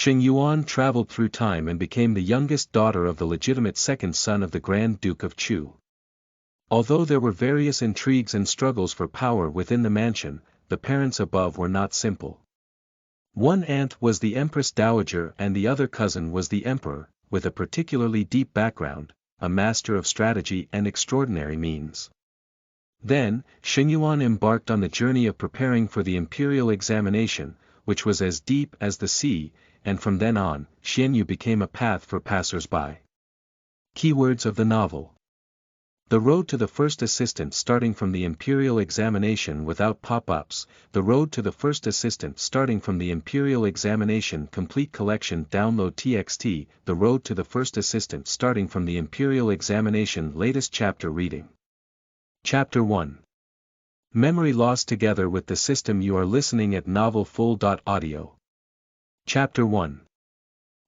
Sheng Yuan traveled through time and became the youngest daughter of the legitimate second son of the Grand Duke of Chu. Although there were various intrigues and struggles for power within the mansion, the parents above were not simple. One aunt was the Empress Dowager and the other cousin was the Emperor, with a particularly deep background, a master of strategy and extraordinary means. Then, Sheng Yuan embarked on the journey of preparing for the Imperial examination, which was as deep as the sea, and from then on, Xianyu became a path for passersby. Keywords of the novel. The road to the first assistant starting from the Imperial examination without pop-ups, the road to the first assistant starting from the Imperial examination complete collection download txt, the road to the first assistant starting from the Imperial examination latest chapter reading. Chapter 1. Memory loss together with the system you are listening at novel full.audio. Chapter 1.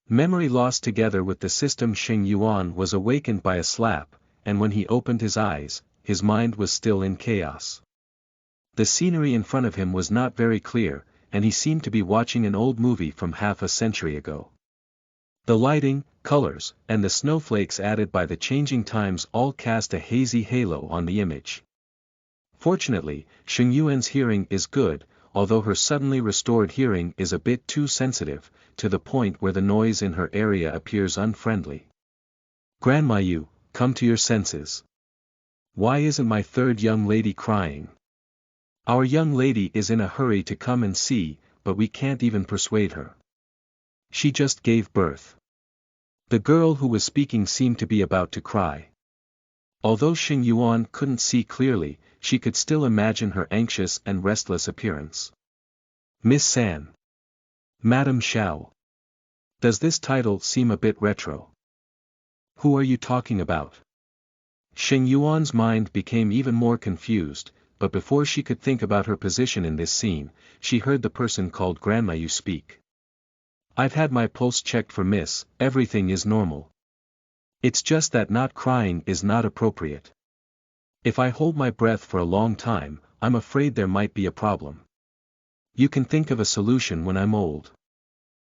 Memory loss together with the system. Sheng Yuan was awakened by a slap, and when he opened his eyes, his mind was still in chaos. The scenery in front of him was not very clear, and he seemed to be watching an old movie from half a century ago. The lighting, colors, and the snowflakes added by the changing times all cast a hazy halo on the image. Fortunately, Sheng Yuan's hearing is good, although her suddenly restored hearing is a bit too sensitive, to the point where the noise in her area appears unfriendly. Grandma, you, come to your senses. Why isn't my third young lady crying? Our young lady is in a hurry to come and see, but we can't even persuade her. She just gave birth. The girl who was speaking seemed to be about to cry. Although Sheng Yuan couldn't see clearly, she could still imagine her anxious and restless appearance. Miss San. Madam Xiao. Does this title seem a bit retro? Who are you talking about? Sheng Yuan's mind became even more confused, but before she could think about her position in this scene, she heard the person called Grandma Yu speak. I've had my pulse checked for miss, everything is normal. It's just that not crying is not appropriate. If I hold my breath for a long time, I'm afraid there might be a problem. You can think of a solution when I'm old.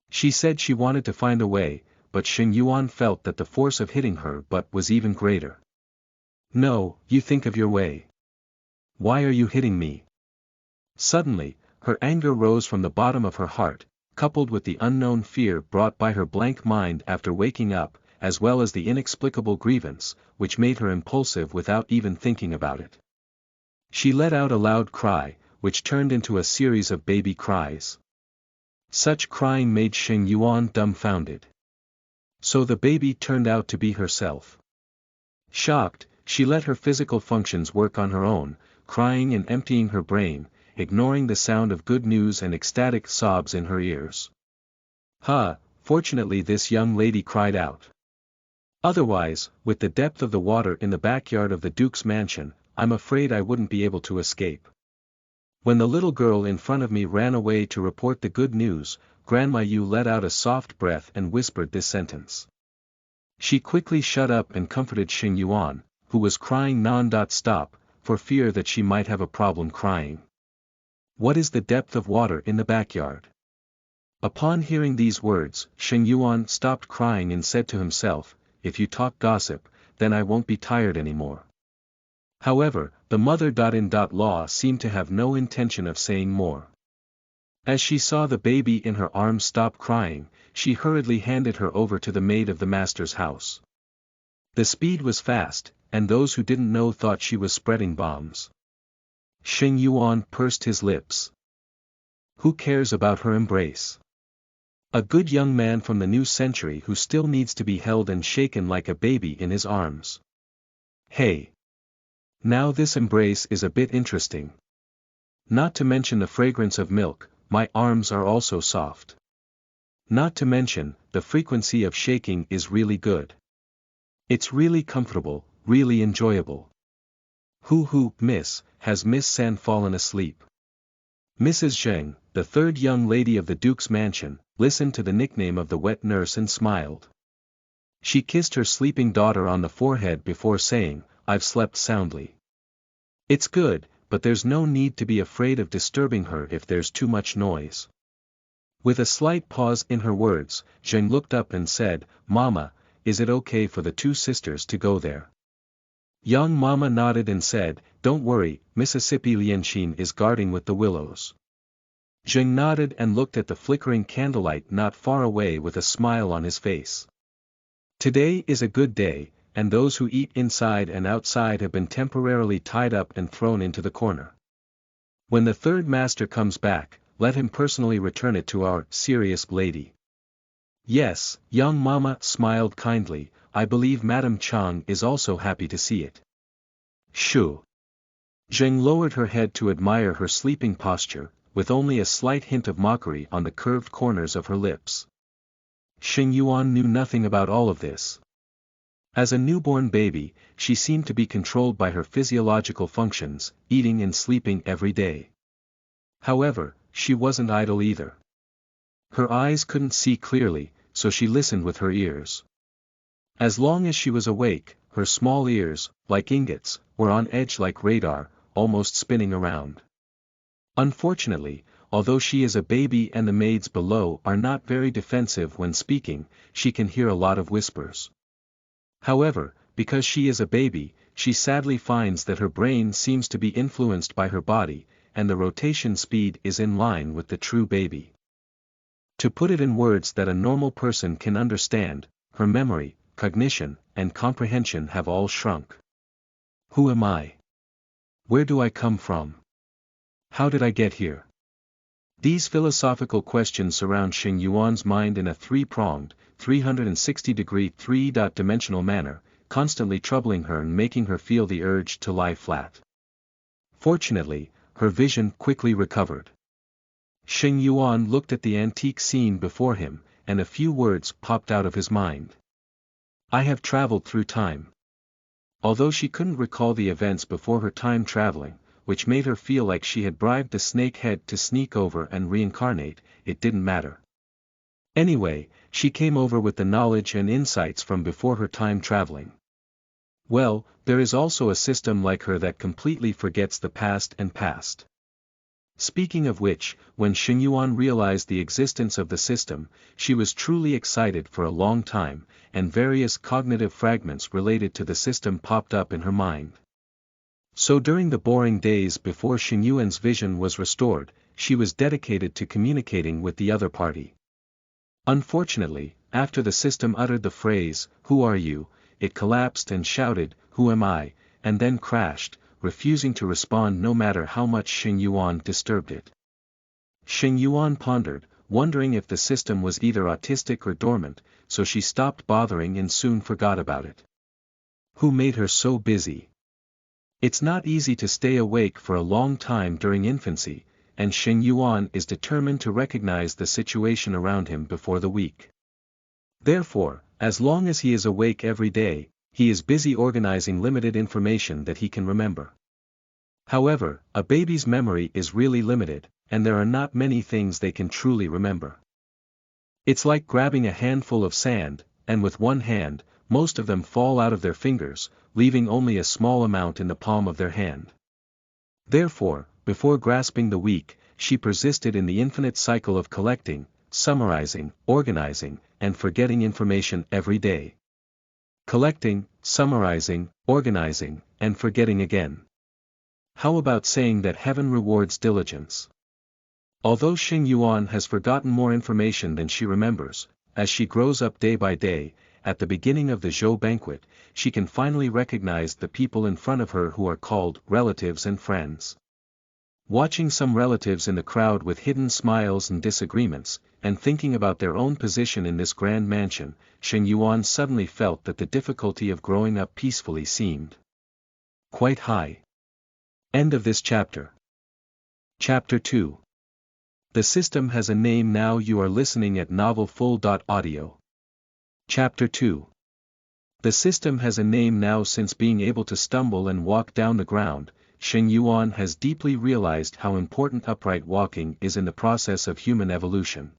She said she wanted to find a way, but Sheng Yuan felt that the force of hitting her butt was even greater. No, you think of your way. Why are you hitting me? Suddenly, her anger rose from the bottom of her heart, coupled with the unknown fear brought by her blank mind after waking up, as well as the inexplicable grievance, which made her impulsive without even thinking about it. She let out a loud cry, which turned into a series of baby cries. Such crying made Sheng Yuan dumbfounded. So the baby turned out to be herself. Shocked, she let her physical functions work on her own, crying and emptying her brain, ignoring the sound of good news and ecstatic sobs in her ears. Fortunately this young lady cried out. Otherwise, with the depth of the water in the backyard of the Duke's mansion, I'm afraid I wouldn't be able to escape. When the little girl in front of me ran away to report the good news, Grandma Yu let out a soft breath and whispered this sentence. She quickly shut up and comforted Sheng Yuan, who was crying non-stop, for fear that she might have a problem crying. What is the depth of water in the backyard? Upon hearing these words, Sheng Yuan stopped crying and said to himself, if you talk gossip, then I won't be tired anymore. However, the mother-in-law seemed to have no intention of saying more. As she saw the baby in her arms stop crying, she hurriedly handed her over to the maid of the master's house. The speed was fast, and those who didn't know thought she was spreading bombs. Sheng Yuan pursed his lips. Who cares about her embrace? A good young man from the new century who still needs to be held and shaken like a baby in his arms. Hey! Now this embrace is a bit interesting. Not to mention the fragrance of milk, my arms are also soft. Not to mention, the frequency of shaking is really good. It's really comfortable, really enjoyable. Miss, has Miss San fallen asleep? Mrs. Zheng, the third young lady of the Duke's mansion, listened to the nickname of the wet nurse and smiled. She kissed her sleeping daughter on the forehead before saying, I've slept soundly. It's good, but there's no need to be afraid of disturbing her if there's too much noise. With a slight pause in her words, Zheng looked up and said, "Mama, is it okay for the two sisters to go there?" Young Mama nodded and said, "Don't worry, Mississippi Lianxin is guarding with the willows." Zheng nodded and looked at the flickering candlelight not far away with a smile on his face. Today is a good day, and those who eat inside and outside have been temporarily tied up and thrown into the corner. When the third master comes back, let him personally return it to our serious lady. Yes, young Mama smiled kindly, I believe Madame Chang is also happy to see it. Shoo. Zheng lowered her head to admire her sleeping posture, with only a slight hint of mockery on the curved corners of her lips. Sheng Yuan knew nothing about all of this. As a newborn baby, she seemed to be controlled by her physiological functions, eating and sleeping every day. However, she wasn't idle either. Her eyes couldn't see clearly, so she listened with her ears. As long as she was awake, her small ears, like ingots, were on edge like radar, almost spinning around. Unfortunately, although she is a baby and the maids below are not very defensive when speaking, she can hear a lot of whispers. However, because she is a baby, she sadly finds that her brain seems to be influenced by her body, and the rotation speed is in line with the true baby. To put it in words that a normal person can understand, her memory, cognition, and comprehension have all shrunk. Who am I? Where do I come from? How did I get here? These philosophical questions surround Sheng Yuan's mind in a three-pronged, 360-degree three-dimensional manner, constantly troubling her and making her feel the urge to lie flat. Fortunately, her vision quickly recovered. Sheng Yuan looked at the antique scene before him, and a few words popped out of his mind. I have traveled through time. Although she couldn't recall the events before her time traveling, which made her feel like she had bribed the snakehead to sneak over and reincarnate, it didn't matter. Anyway, she came over with the knowledge and insights from before her time traveling. Well, there is also a system like her that completely forgets the past and past. Speaking of which, when Sheng Yuan realized the existence of the system, she was truly excited for a long time, and various cognitive fragments related to the system popped up in her mind. So during the boring days before Sheng Yuan's vision was restored, she was dedicated to communicating with the other party. Unfortunately, after the system uttered the phrase, "Who are you?" it collapsed and shouted, "Who am I?" and then crashed, refusing to respond no matter how much Sheng Yuan disturbed it. Sheng Yuan pondered, wondering if the system was either autistic or dormant, so she stopped bothering and soon forgot about it. Who made her so busy? It's not easy to stay awake for a long time during infancy, and Sheng Yuan is determined to recognize the situation around him before the week. Therefore, as long as he is awake every day, he is busy organizing limited information that he can remember. However, a baby's memory is really limited, and there are not many things they can truly remember. It's like grabbing a handful of sand, and with one hand, most of them fall out of their fingers, leaving only a small amount in the palm of their hand. Therefore, before grasping the week, she persisted in the infinite cycle of collecting, summarizing, organizing, and forgetting information every day. Collecting, summarizing, organizing, and forgetting again. How about saying that heaven rewards diligence? Although Sheng Yuan has forgotten more information than she remembers, as she grows up day by day, at the beginning of the Zhou banquet, she can finally recognize the people in front of her who are called relatives and friends. Watching some relatives in the crowd with hidden smiles and disagreements, and thinking about their own position in this grand mansion, Sheng Yuan suddenly felt that the difficulty of growing up peacefully seemed quite high. End of this chapter. Chapter 2. The system has a name. Now you are listening at novelfull.audio. Chapter 2. The system has a name now. Since being able to stumble and walk down the ground, Sheng Yuan has deeply realized how important upright walking is in the process of human evolution.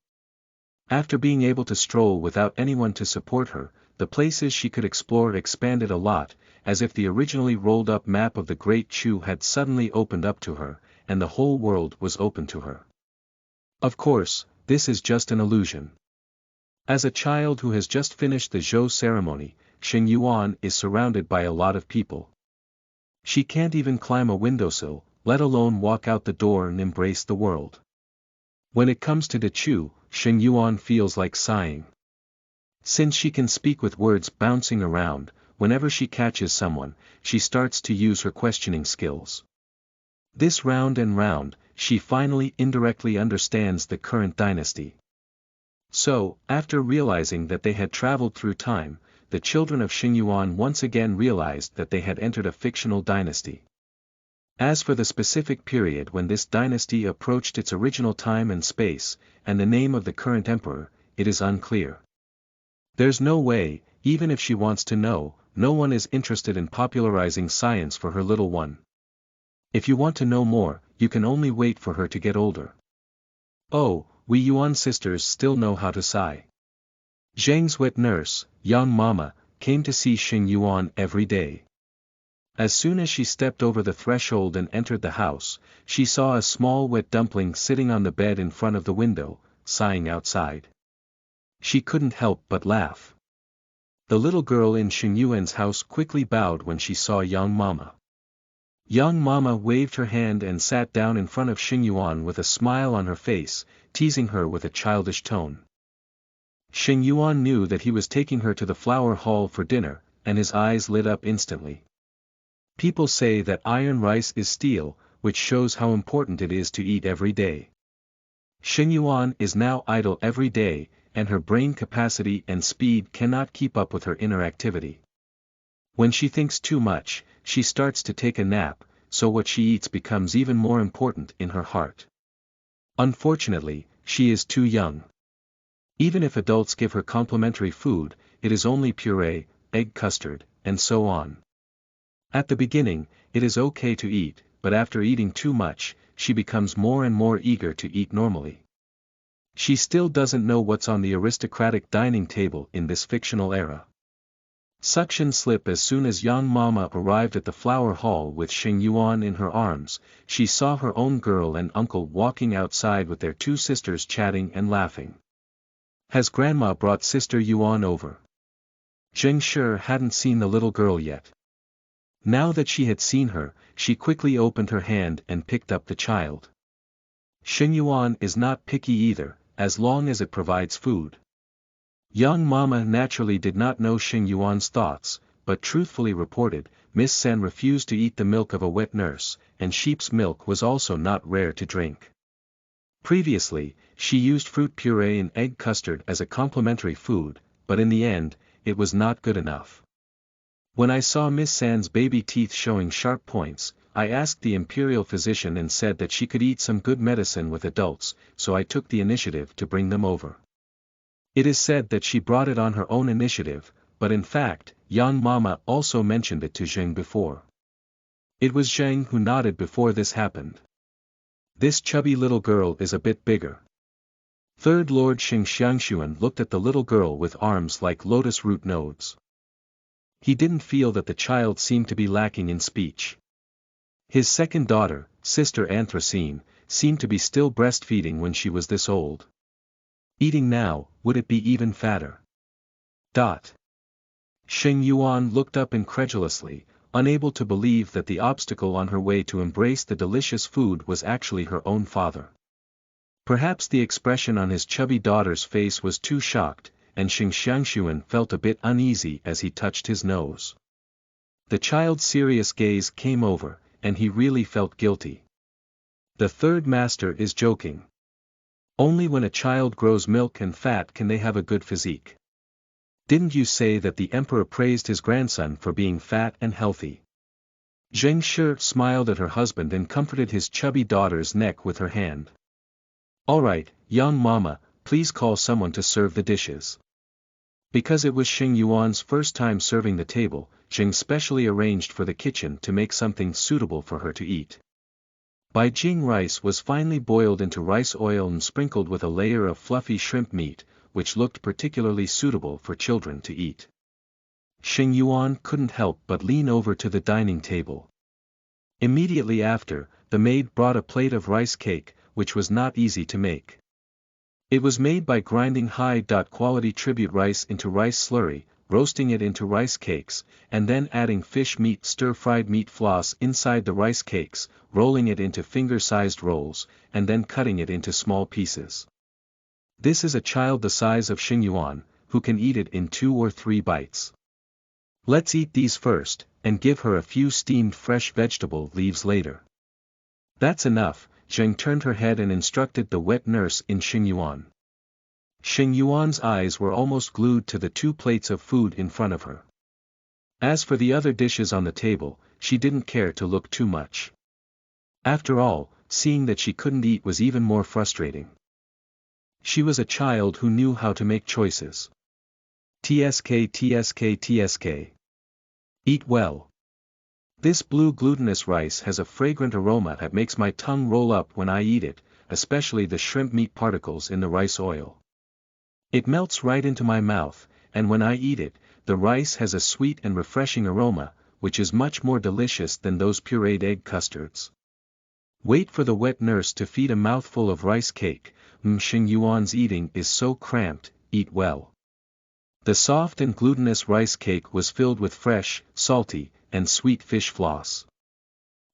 After being able to stroll without anyone to support her, the places she could explore expanded a lot, as if the originally rolled-up map of the Great Chu had suddenly opened up to her, and the whole world was open to her. Of course, this is just an illusion. As a child who has just finished the Zhou ceremony, Sheng Yuan is surrounded by a lot of people. She can't even climb a windowsill, let alone walk out the door and embrace the world. When it comes to De Chu, Sheng Yuan feels like sighing. Since she can speak with words bouncing around, whenever she catches someone, she starts to use her questioning skills. This round and round, she finally indirectly understands the current dynasty. So, after realizing that they had traveled through time, the children of Shengyuan once again realized that they had entered a fictional dynasty. As for the specific period when this dynasty approached its original time and space, and the name of the current emperor, it is unclear. There's no way, even if she wants to know, no one is interested in popularizing science for her little one. If you want to know more, you can only wait for her to get older. Oh, we Yuan sisters still know how to sigh. Zheng's wet nurse, Yang Mama, came to see Sheng Yuan every day. As soon as she stepped over the threshold and entered the house, she saw a small wet dumpling sitting on the bed in front of the window, sighing outside. She couldn't help but laugh. The little girl in Sheng Yuan's house quickly bowed when she saw Yang Mama. Yang Mama waved her hand and sat down in front of Sheng Yuan with a smile on her face, teasing her with a childish tone. Sheng Yuan knew that he was taking her to the flower hall for dinner, and his eyes lit up instantly. People say that iron rice is steel, which shows how important it is to eat every day. Sheng Yuan is now idle every day, and her brain capacity and speed cannot keep up with her inner activity. When she thinks too much, she starts to take a nap, so what she eats becomes even more important in her heart. Unfortunately, she is too young. Even if adults give her complimentary food, it is only puree, egg custard, and so on. At the beginning, it is okay to eat, but after eating too much, she becomes more and more eager to eat normally. She still doesn't know what's on the aristocratic dining table in this fictional era. Suction slip. As soon as Yang Mama arrived at the flower hall with Sheng Yuan in her arms, she saw her own girl and uncle walking outside with their two sisters chatting and laughing. Has Grandma brought Sister Yuan over? Zheng Shi hadn't seen the little girl yet. Now that she had seen her, she quickly opened her hand and picked up the child. Sheng Yuan is not picky either, as long as it provides food. Young Mama naturally did not know Sheng Yuan's thoughts, but truthfully reported, Miss Sen refused to eat the milk of a wet nurse, and sheep's milk was also not rare to drink. Previously, she used fruit puree and egg custard as a complementary food, but in the end, it was not good enough. When I saw Miss San's baby teeth showing sharp points, I asked the Imperial physician and said that she could eat some good medicine with adults, so I took the initiative to bring them over. It is said that she brought it on her own initiative, but in fact, Yang Mama also mentioned it to Zheng before. It was Zheng who nodded before this happened. This chubby little girl is a bit bigger. Third Lord Xiangyuan looked at the little girl with arms like lotus root nodes. He didn't feel that the child seemed to be lacking in speech. His second daughter, Sister Anthracene, seemed to be still breastfeeding when she was this old. Eating now, would it be even fatter? Sheng Yuan looked up incredulously, unable to believe that the obstacle on her way to embrace the delicious food was actually her own father. Perhaps the expression on his chubby daughter's face was too shocked, and Xiangyuan felt a bit uneasy as he touched his nose. The child's serious gaze came over, and he really felt guilty. The third master is joking. Only when a child grows milk and fat can they have a good physique. Didn't you say that the emperor praised his grandson for being fat and healthy? Zheng Shi smiled at her husband and comforted his chubby daughter's neck with her hand. All right, young mama, please call someone to serve the dishes. Because it was Sheng Yuan's first time serving the table, Zheng specially arranged for the kitchen to make something suitable for her to eat. Beijing rice was finely boiled into rice oil and sprinkled with a layer of fluffy shrimp meat, which looked particularly suitable for children to eat. Sheng Yuan couldn't help but lean over to the dining table. Immediately after, the maid brought a plate of rice cake, which was not easy to make. It was made by grinding high-quality tribute rice into rice slurry, roasting it into rice cakes, and then adding fish meat stir-fried meat floss inside the rice cakes, rolling it into finger-sized rolls, and then cutting it into small pieces. This is a child the size of Sheng Yuan, who can eat it in 2 or 3 bites. Let's eat these first, and give her a few steamed fresh vegetable leaves later. That's enough. Zheng turned her head and instructed the wet nurse in Sheng Yuan. Sheng Yuan's eyes were almost glued to the 2 plates of food in front of her. As for the other dishes on the table, she didn't care to look too much. After all, seeing that she couldn't eat was even more frustrating. She was a child who knew how to make choices. Tsk. Eat well. This blue glutinous rice has a fragrant aroma that makes my tongue roll up when I eat it, especially the shrimp meat particles in the rice oil. It melts right into my mouth, and when I eat it, the rice has a sweet and refreshing aroma, which is much more delicious than those pureed egg custards. Wait for the wet nurse to feed a mouthful of rice cake. Sheng Yuan's eating is so cramped. Eat well. The soft and glutinous rice cake was filled with fresh, salty, and sweet fish floss.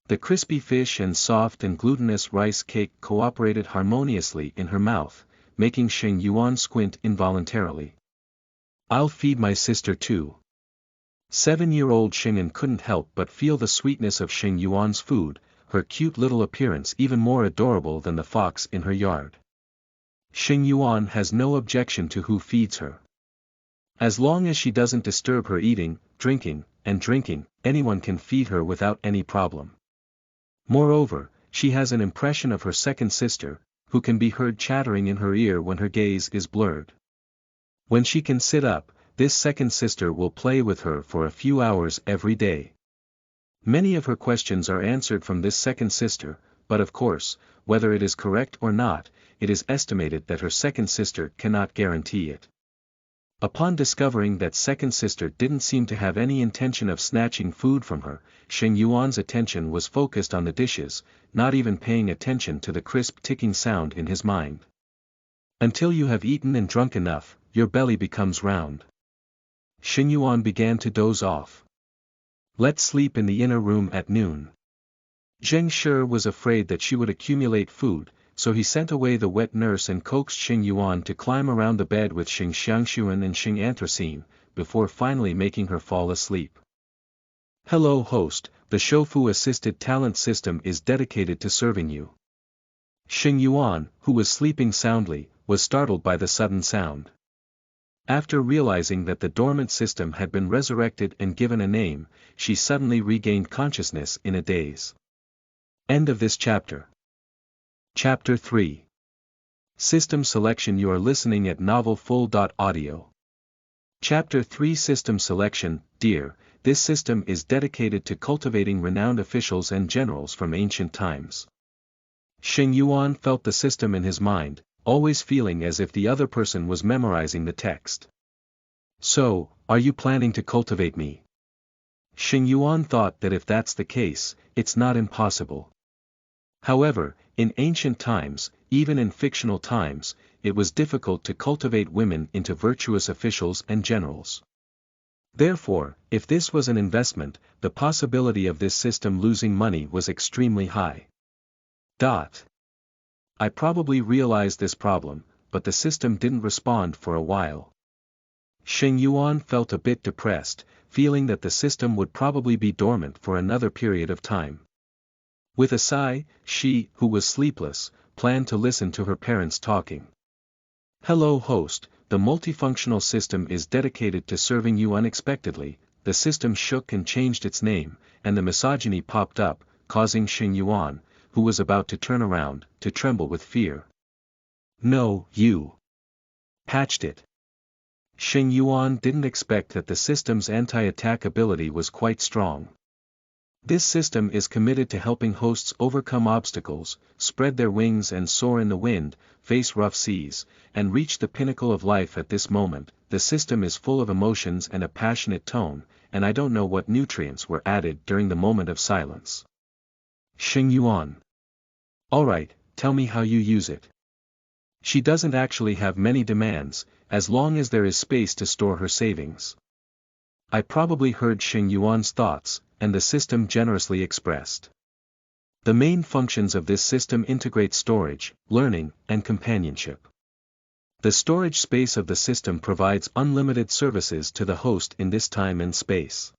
The crispy fish and soft and glutinous rice cake cooperated harmoniously in her mouth, making Sheng Yuan squint involuntarily. I'll feed my sister too. 7-year-old Shengyuan couldn't help but feel the sweetness of Sheng Yuan's food, her cute little appearance even more adorable than the fox in her yard. Sheng Yuan has no objection to who feeds her. As long as she doesn't disturb her eating, drinking, anyone can feed her without any problem. Moreover, she has an impression of her second sister, who can be heard chattering in her ear when her gaze is blurred. When she can sit up, this second sister will play with her for a few hours every day. Many of her questions are answered from this second sister, but of course, whether it is correct or not, it is estimated that her second sister cannot guarantee it. Upon discovering that second sister didn't seem to have any intention of snatching food from her, Sheng Yuan's attention was focused on the dishes, not even paying attention to the crisp ticking sound in his mind. Until you have eaten and drunk enough, your belly becomes round. Sheng Yuan began to doze off. Let's sleep in the inner room at noon. Zheng Shi was afraid that she would accumulate food, so he sent away the wet nurse and coaxed Sheng Yuan to climb around the bed with Sheng Xiangyuan and Sheng Anthracene, before finally making her fall asleep. Hello host, the Shofu-assisted talent system is dedicated to serving you. Sheng Yuan, who was sleeping soundly, was startled by the sudden sound. After realizing that the dormant system had been resurrected and given a name, she suddenly regained consciousness in a daze. End of this chapter. Chapter 3. System Selection. You are listening at novelfull.audio. Chapter 3. System Selection. Dear, this system is dedicated to cultivating renowned officials and generals from ancient times. Sheng Yuan felt the system in his mind, always feeling as if the other person was memorizing the text. So, are you planning to cultivate me? Sheng Yuan thought that if that's the case, it's not impossible. However, in ancient times, even in fictional times, it was difficult to cultivate women into virtuous officials and generals. Therefore, if this was an investment, the possibility of this system losing money was extremely high. I probably realized this problem, but the system didn't respond for a while. Sheng Yuan felt a bit depressed, feeling that the system would probably be dormant for another period of time. With a sigh, she, who was sleepless, planned to listen to her parents talking. Hello host, the multifunctional system is dedicated to serving you unexpectedly. The system shook and changed its name, and the misogyny popped up, causing Sheng Yuan, who was about to turn around, to tremble with fear. No, you patched it. Sheng Yuan didn't expect that the system's anti-attack ability was quite strong. This system is committed to helping hosts overcome obstacles, spread their wings and soar in the wind, face rough seas, and reach the pinnacle of life at this moment. The system is full of emotions and a passionate tone, and I don't know what nutrients were added during the moment of silence. Sheng Yuan. Alright, tell me how you use it. She doesn't actually have many demands, as long as there is space to store her savings. I probably heard Sheng Yuan's thoughts, and the system generously expressed. The main functions of this system integrate storage, learning, and companionship. The storage space of the system provides unlimited services to the host in this time and space.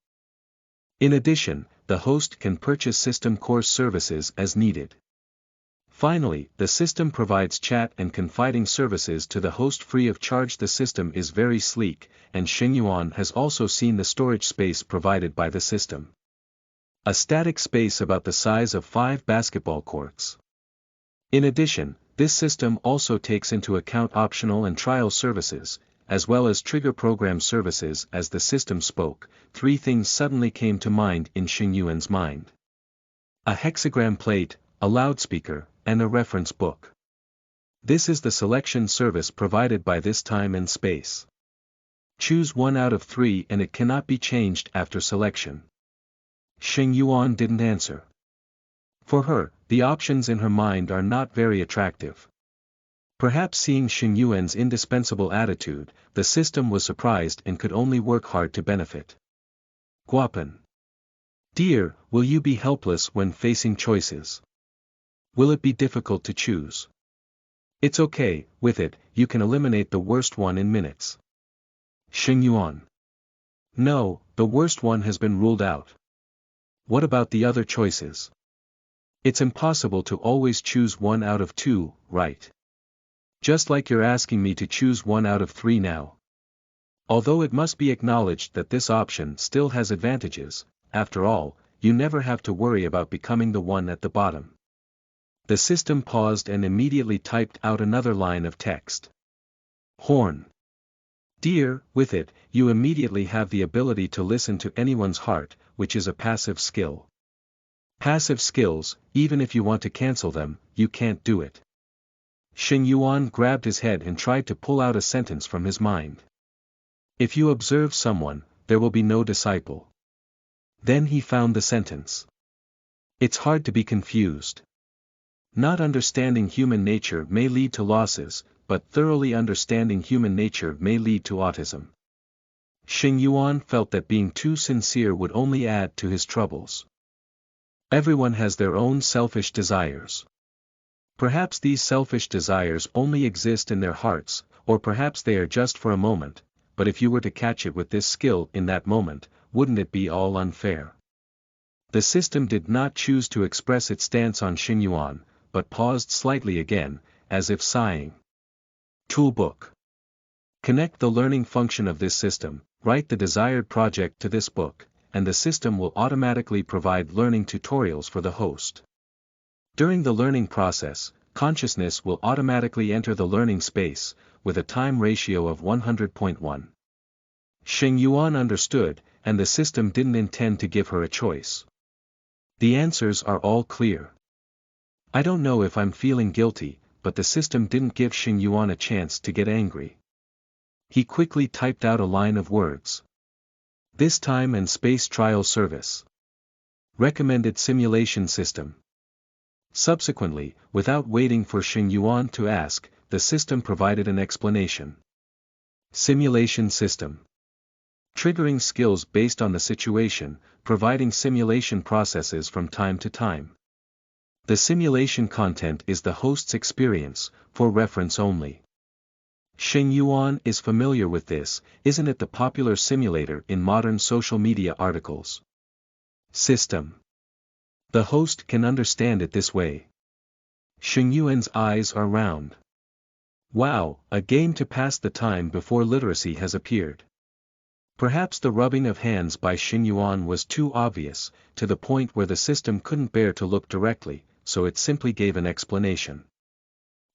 In addition, the host can purchase system course services as needed. Finally, the system provides chat and confiding services to the host free of charge. The system is very sleek, and Sheng Yuan has also seen the storage space provided by the system. A static space about the size of 5 basketball courts. In addition, this system also takes into account optional and trial services, as well as trigger program services. As the system spoke, 3 things suddenly came to mind in Sheng Yuan's mind. A hexagram plate, a loudspeaker, and a reference book. This is the selection service provided by this time and space. Choose 1 out of 3 and it cannot be changed after selection. Sheng Yuan didn't answer. For her, the options in her mind are not very attractive. Perhaps seeing Sheng Yuan's indispensable attitude, the system was surprised and could only work hard to benefit. Guapen. Dear, will you be helpless when facing choices? Will it be difficult to choose? It's okay, with it, you can eliminate the worst one in minutes. Sheng Yuan. No, the worst one has been ruled out. What about the other choices? It's impossible to always choose 1 out of 2, right? Just like you're asking me to choose 1 out of 3 now. Although it must be acknowledged that this option still has advantages, after all, you never have to worry about becoming the one at the bottom. The system paused and immediately typed out another line of text. Horn. Dear, with it, you immediately have the ability to listen to anyone's heart, which is a passive skill. Passive skills, even if you want to cancel them, you can't do it. Sheng Yuan grabbed his head and tried to pull out a sentence from his mind. If you observe someone, there will be no disciple. Then he found the sentence. It's hard to be confused. Not understanding human nature may lead to losses, but thoroughly understanding human nature may lead to autism. Sheng Yuan felt that being too sincere would only add to his troubles. Everyone has their own selfish desires. Perhaps these selfish desires only exist in their hearts, or perhaps they are just for a moment, but if you were to catch it with this skill in that moment, wouldn't it be all unfair? The system did not choose to express its stance on Sheng Yuan, but paused slightly again, as if sighing. Toolbook. Connect the learning function of this system, write the desired project to this book, and the system will automatically provide learning tutorials for the host. During the learning process, consciousness will automatically enter the learning space, with a time ratio of 100.1. Sheng Yuan understood, and the system didn't intend to give her a choice. The answers are all clear. I don't know if I'm feeling guilty, but the system didn't give Sheng Yuan a chance to get angry. He quickly typed out a line of words. This time and space trial service. Recommended simulation system. Subsequently, without waiting for Sheng Yuan to ask, the system provided an explanation. Simulation system. Triggering skills based on the situation, providing simulation processes from time to time. The simulation content is the host's experience, for reference only. Sheng Yuan is familiar with this, isn't it the popular simulator in modern social media articles? System. The host can understand it this way. Sheng Yuan's eyes are round. Wow, a game to pass the time before literacy has appeared. Perhaps the rubbing of hands by Sheng Yuan was too obvious, to the point where the system couldn't bear to look directly, so it simply gave an explanation.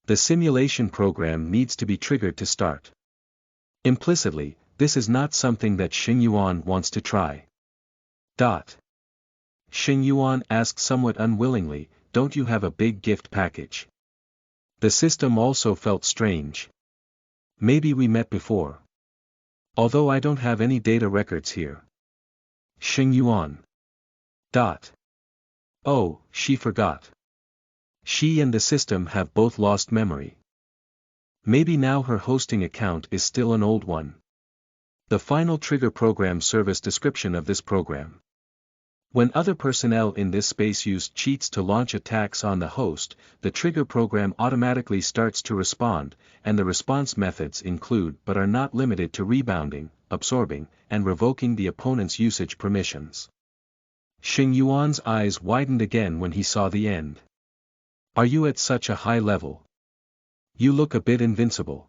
The simulation program needs to be triggered to start. Implicitly, this is not something that Sheng Yuan wants to try. Sheng Yuan asked somewhat unwillingly, don't you have a big gift package? The system also felt strange. Maybe we met before. Although I don't have any data records here. Sheng Yuan. Oh, she forgot. She and the system have both lost memory. Maybe now her hosting account is still an old one. The final trigger program service description of this program. When other personnel in this space used cheats to launch attacks on the host, the trigger program automatically starts to respond, and the response methods include but are not limited to rebounding, absorbing, and revoking the opponent's usage permissions. Sheng Yuan's eyes widened again when he saw the end. Are you at such a high level? You look a bit invincible.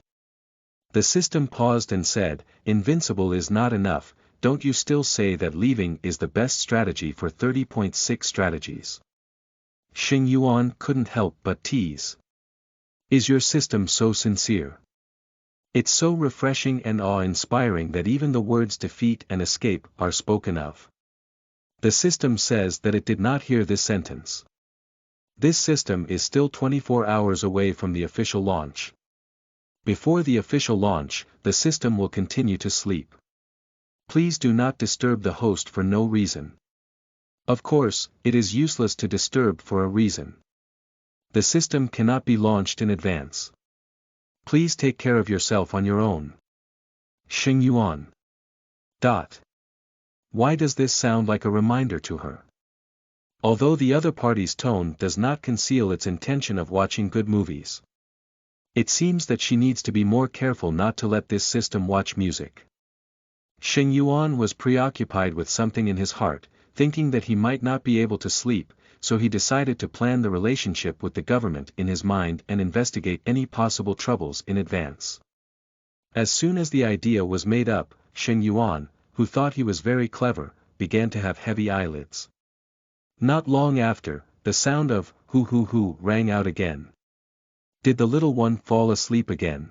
The system paused and said, invincible is not enough. Don't you still say that leaving is the best strategy for 30.6 strategies? Sheng Yuan couldn't help but tease. Is your system so sincere? It's so refreshing and awe-inspiring that even the words defeat and escape are spoken of. The system says that it did not hear this sentence. This system is still 24 hours away from the official launch. Before the official launch, the system will continue to sleep. Please do not disturb the host for no reason. Of course, it is useless to disturb for a reason. The system cannot be launched in advance. Please take care of yourself on your own. Sheng Yuan. Why does this sound like a reminder to her? Although the other party's tone does not conceal its intention of watching good movies. It seems that she needs to be more careful not to let this system watch music. Sheng Yuan was preoccupied with something in his heart, thinking that he might not be able to sleep, so he decided to plan the relationship with the government in his mind and investigate any possible troubles in advance. As soon as the idea was made up, Sheng Yuan, who thought he was very clever, began to have heavy eyelids. Not long after, the sound of hoo hoo hoo rang out again. Did the little one fall asleep again?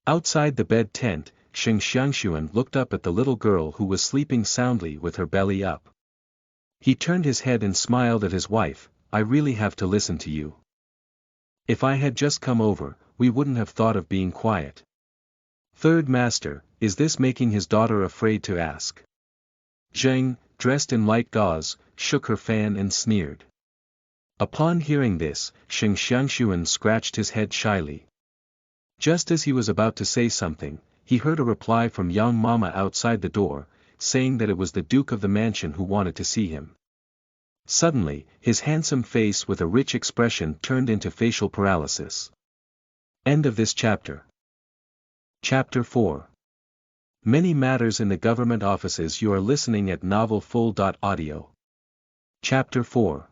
Outside the bed tent, Shengyuan looked up at the little girl who was sleeping soundly with her belly up. He turned his head and smiled at his wife. I really have to listen to you. If I had just come over, we wouldn't have thought of being quiet. Third master, is this making his daughter afraid to ask? Zheng, dressed in light gauze, shook her fan and sneered. Upon hearing this, Shengyuan scratched his head shyly. Just as he was about to say something, he heard a reply from young Mama outside the door, saying that it was the Duke of the mansion who wanted to see him. Suddenly, his handsome face with a rich expression turned into facial paralysis. End of this chapter. Chapter 4. Many matters in the government offices. You are listening at novelfull.audio. Chapter 4.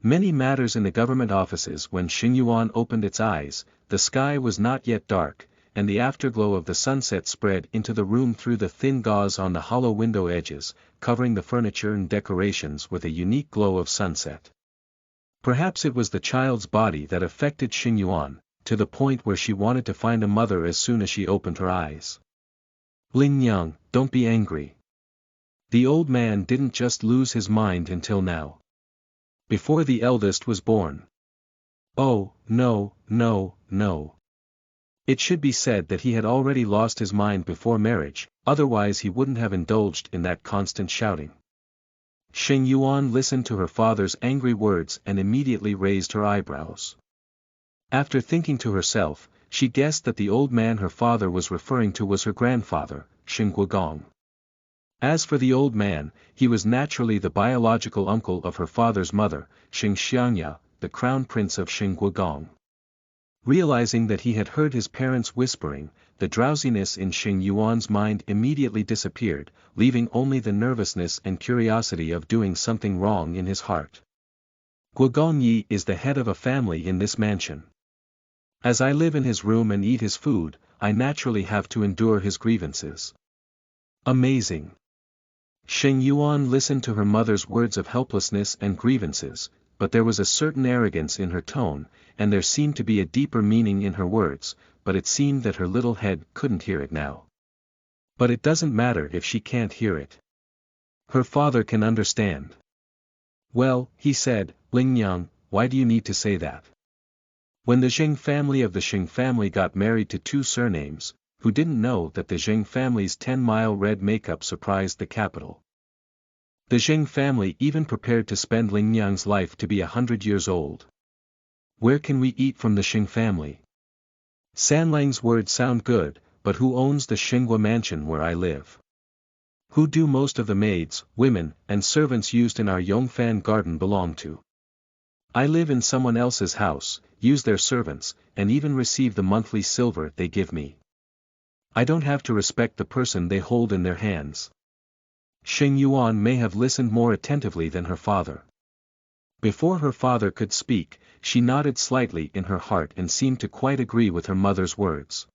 Many matters in the government offices. When Sheng Yuan opened its eyes, the sky was not yet dark, and the afterglow of the sunset spread into the room through the thin gauze on the hollow window edges, covering the furniture and decorations with a unique glow of sunset. Perhaps it was the child's body that affected Sheng Yuan, to the point where she wanted to find a mother as soon as she opened her eyes. Ling Yang, don't be angry. The old man didn't just lose his mind until now. Before the eldest was born. Oh, no, no, no. It should be said that he had already lost his mind before marriage, otherwise he wouldn't have indulged in that constant shouting. Sheng Yuan listened to her father's angry words and immediately raised her eyebrows. After thinking to herself, she guessed that the old man her father was referring to was her grandfather, Sheng Guogong. As for the old man, he was naturally the biological uncle of her father's mother, Sheng Xianyu, the crown prince of Sheng Guogong. Realizing that he had heard his parents whispering, the drowsiness in Sheng Yuan's mind immediately disappeared, leaving only the nervousness and curiosity of doing something wrong in his heart. Guogong Yi is the head of a family in this mansion. As I live in his room and eat his food, I naturally have to endure his grievances. Amazing. Sheng Yuan listened to her mother's words of helplessness and grievances, but there was a certain arrogance in her tone, and there seemed to be a deeper meaning in her words, but it seemed that her little head couldn't hear it now. But it doesn't matter if she can't hear it. Her father can understand. Well, he said, Ling Yang, why do you need to say that? When the Zheng family of the Sheng family got married to two surnames, who didn't know that the Zheng family's 10-mile red makeup surprised the capital? The Zheng family even prepared to spend Ling Yang's life to be 100 years old. Where can we eat from the Sheng family? Sanlang's words sound good, but who owns the Shengyuan mansion where I live? Who do most of the maids, women, and servants used in our Yongfan garden belong to? I live in someone else's house, use their servants, and even receive the monthly silver they give me. I don't have to respect the person they hold in their hands. Sheng Yuan may have listened more attentively than her father. Before her father could speak, she nodded slightly in her heart and seemed to quite agree with her mother's words.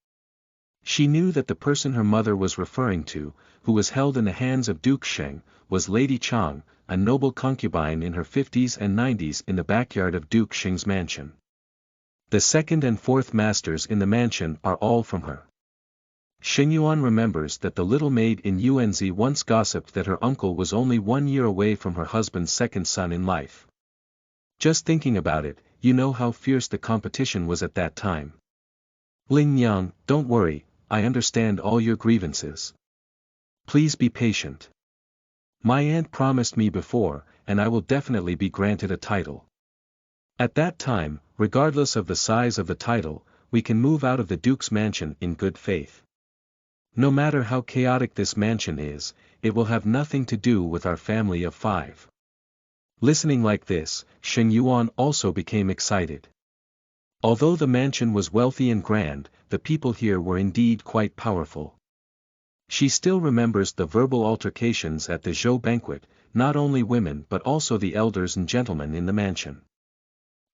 She knew that the person her mother was referring to, who was held in the hands of Duke Sheng, was Lady Chang, a noble concubine in her 50s and 90s in the backyard of Duke Sheng's mansion. The second and fourth masters in the mansion are all from her. Sheng Yuan remembers that the little maid in Yuanzi once gossiped that her uncle was only 1 year away from her husband's second son in life. Just thinking about it, you know how fierce the competition was at that time. Ling Yang, don't worry, I understand all your grievances. Please be patient. My aunt promised me before, and I will definitely be granted a title. At that time, regardless of the size of the title, we can move out of the Duke's mansion in good faith. No matter how chaotic this mansion is, it will have nothing to do with our family of 5. Listening like this, Sheng Yuan also became excited. Although the mansion was wealthy and grand, the people here were indeed quite powerful. She still remembers the verbal altercations at the Zhou banquet, not only women but also the elders and gentlemen in the mansion.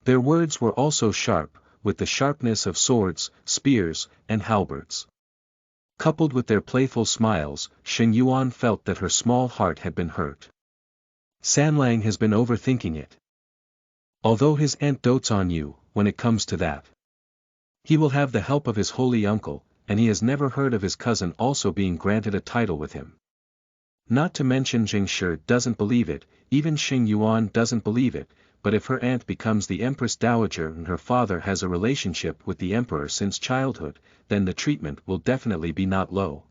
Their words were also sharp, with the sharpness of swords, spears, and halberds. Coupled with their playful smiles, Sheng Yuan felt that her small heart had been hurt. Sanlang has been overthinking it. Although his aunt dotes on you, when it comes to that, he will have the help of his holy uncle, and he has never heard of his cousin also being granted a title with him. Not to mention Jing Shi doesn't believe it, even Sheng Yuan doesn't believe it, but if her aunt becomes the Empress Dowager and her father has a relationship with the emperor since childhood, then the treatment will definitely be not low.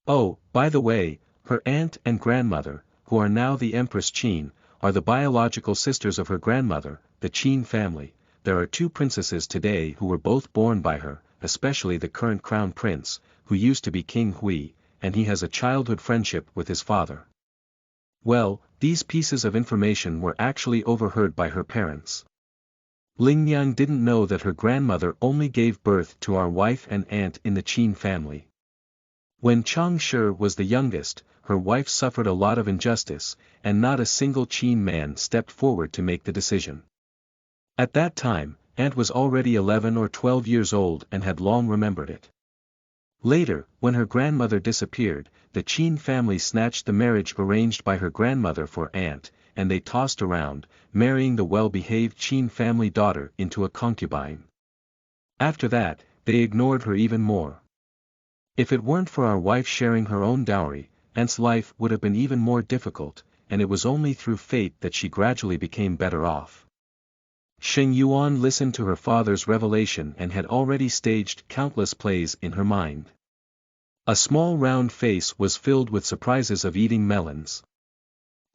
Oh, by the way, her aunt and grandmother, who are now the Empress Qin, are the biological sisters of her grandmother, the Qin family. There are 2 princesses today who were both born by her, especially the current crown prince, who used to be King Hui, and he has a childhood friendship with his father. Well, these pieces of information were actually overheard by her parents. Ling Yang didn't know that her grandmother only gave birth to our wife and aunt in the Qin family. When Chang Shi was the youngest, her wife suffered a lot of injustice, and not a single Qin man stepped forward to make the decision. At that time, aunt was already 11 or 12 years old and had long remembered it. Later, when her grandmother disappeared, the Qin family snatched the marriage arranged by her grandmother for aunt, and they tossed around, marrying the well-behaved Qin family daughter into a concubine. After that, they ignored her even more. If it weren't for our wife sharing her own dowry, aunt's life would have been even more difficult, and it was only through fate that she gradually became better off. Sheng Yuan listened to her father's revelation and had already staged countless plays in her mind. A small round face was filled with surprises of eating melons.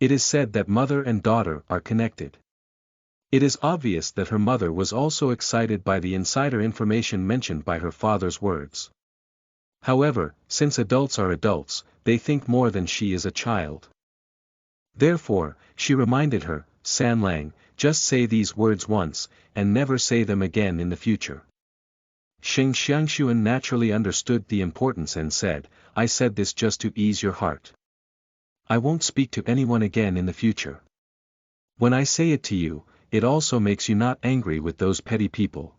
It is said that mother and daughter are connected. It is obvious that her mother was also excited by the insider information mentioned by her father's words. However, since adults are adults, they think more than she is a child. Therefore, she reminded her, Sanlang, just say these words once, and never say them again in the future. Sheng Xiangyuan naturally understood the importance and said, I said this just to ease your heart. I won't speak to anyone again in the future. When I say it to you, it also makes you not angry with those petty people.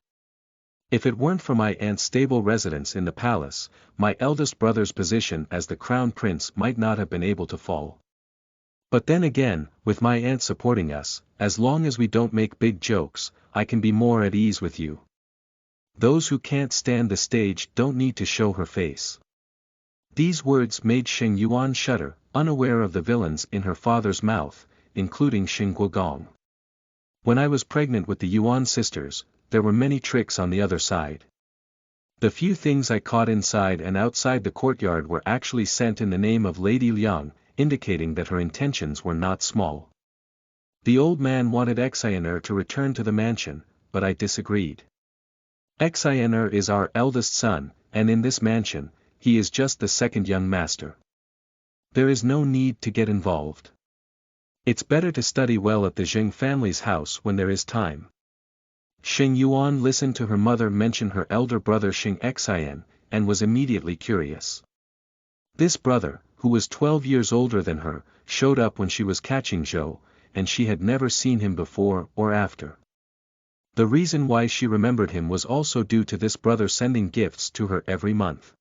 If it weren't for my aunt's stable residence in the palace, my eldest brother's position as the crown prince might not have been able to fall. But then again, with my aunt supporting us, as long as we don't make big jokes, I can be more at ease with you. Those who can't stand the stage don't need to show her face. These words made Sheng Yuan shudder, unaware of the villains in her father's mouth, including Xing Guogong. When I was pregnant with the Yuan sisters, there were many tricks on the other side. The few things I caught inside and outside the courtyard were actually sent in the name of Lady Liang, indicating that her intentions were not small. The old man wanted Xianyu to return to the mansion, but I disagreed. Xianyu is our eldest son, and in this mansion, he is just the second young master. There is no need to get involved. It's better to study well at the Zheng family's house when there is time. Sheng Yuan listened to her mother mention her elder brother Sheng Xian, and was immediately curious. This brother, who was 12 years older than her, showed up when she was catching Zhou, and she had never seen him before or after. The reason why she remembered him was also due to this brother sending gifts to her every month.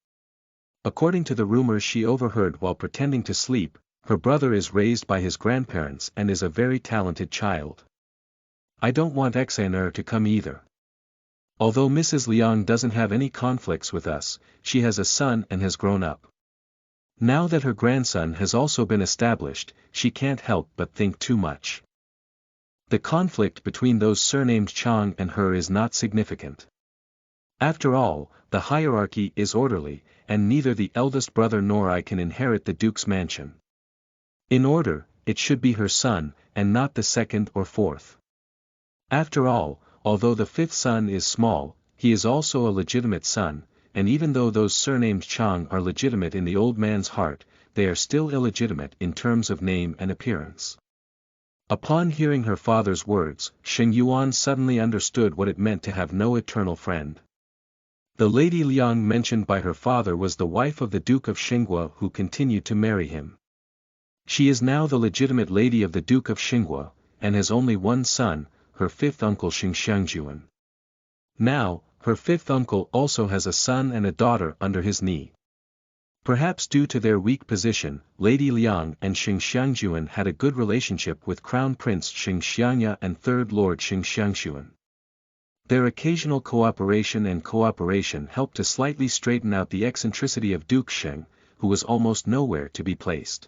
According to the rumors she overheard while pretending to sleep, her brother is raised by his grandparents and is a very talented child. I don't want Xianyu to come either. Although Mrs. Liang doesn't have any conflicts with us, she has a son and has grown up. Now that her grandson has also been established, she can't help but think too much. The conflict between those surnamed Chang and her is not significant. After all, the hierarchy is orderly, and neither the eldest brother nor I can inherit the Duke's mansion. In order, it should be her son, and not the second or fourth. After all, although the fifth son is small, he is also a legitimate son, and even though those surnamed Chang are legitimate in the old man's heart, they are still illegitimate in terms of name and appearance. Upon hearing her father's words, Sheng Yuan suddenly understood what it meant to have no eternal friend. The Lady Liang mentioned by her father was the wife of the Duke of Shengyuan who continued to marry him. She is now the legitimate lady of the Duke of Shengyuan, and has only one son, her fifth uncle Shengyuan. Now, her fifth uncle also has a son and a daughter under his knee. Perhaps due to their weak position, Lady Liang and Shengyuan had a good relationship with Crown Prince Xianyu and Third Lord Shengyuan. Their occasional cooperation helped to slightly straighten out the eccentricity of Duke Sheng, who was almost nowhere to be placed.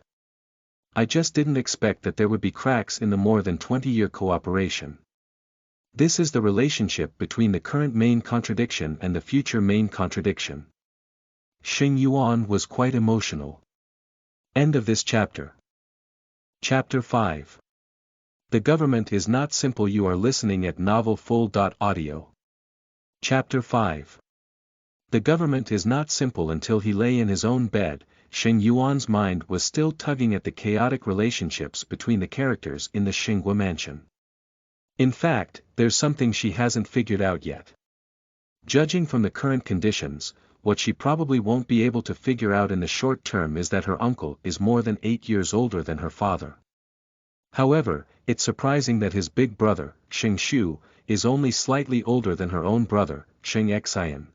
I just didn't expect that there would be cracks in the more than 20-year cooperation. This is the relationship between the current main contradiction and the future main contradiction. Sheng Yuan was quite emotional. End of this chapter. Chapter 5. The government is not simple. You are listening at novelfull.audio. Chapter 5. The government is not simple. Until he lay in his own bed, Sheng Yuan's mind was still tugging at the chaotic relationships between the characters in the Shengyuan mansion. In fact, there's something she hasn't figured out yet. Judging from the current conditions, what she probably won't be able to figure out in the short term is that her uncle is more than 8 years older than her father. However, it's surprising that his big brother, Sheng Shu, is only slightly older than her own brother, Sheng Xian.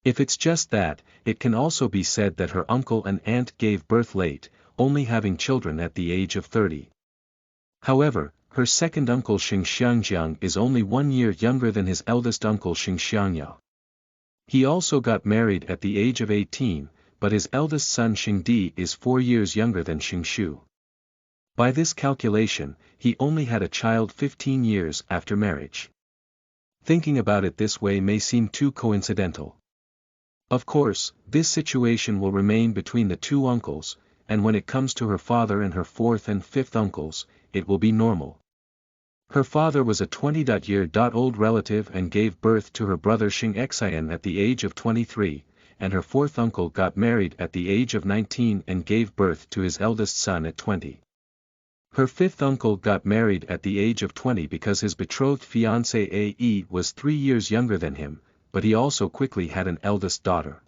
If it's just that, it can also be said that her uncle and aunt gave birth late, only having children at the age of 30. However, her second uncle Shengyuan is only 1 year younger than his eldest uncle Xianyu. He also got married at the age of 18, but his eldest son Shengdi is 4 years younger than Shengshu. By this calculation, he only had a child 15 years after marriage. Thinking about it this way may seem too coincidental. Of course, this situation will remain between the two uncles, and when it comes to her father and her fourth and fifth uncles, it will be normal. Her father was a 20-year-old relative and gave birth to her brother Sheng Xian at the age of 23, and her fourth uncle got married at the age of 19 and gave birth to his eldest son at 20. Her fifth uncle got married at the age of 20 because his betrothed fiancée Ae was 3 years younger than him, but he also quickly had an eldest daughter.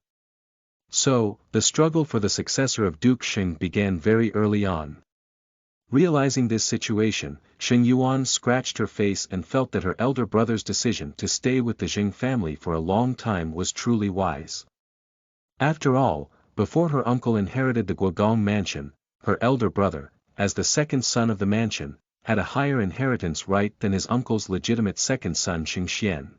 So, the struggle for the successor of Duke Sheng began very early on. Realizing this situation, Sheng Yuan scratched her face and felt that her elder brother's decision to stay with the Zheng family for a long time was truly wise. After all, before her uncle inherited the Guogong mansion, her elder brother, as the second son of the mansion, had a higher inheritance right than his uncle's legitimate second son Shengxian.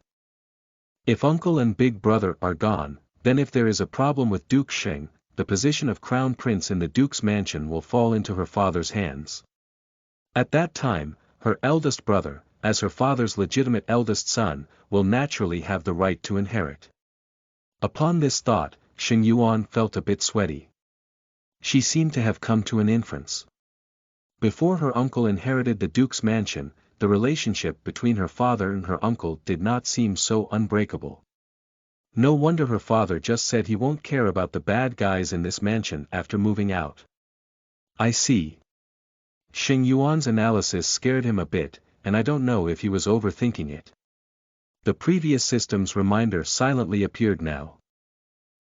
If uncle and big brother are gone, then if there is a problem with Duke Sheng, the position of crown prince in the duke's mansion will fall into her father's hands. At that time, her eldest brother, as her father's legitimate eldest son, will naturally have the right to inherit. Upon this thought, Sheng Yuan felt a bit sweaty. She seemed to have come to an inference. Before her uncle inherited the duke's mansion, the relationship between her father and her uncle did not seem so unbreakable. No wonder her father just said he won't care about the bad guys in this mansion after moving out. I see. Sheng Yuan's analysis scared him a bit, and I don't know if he was overthinking it. The previous system's reminder silently appeared now.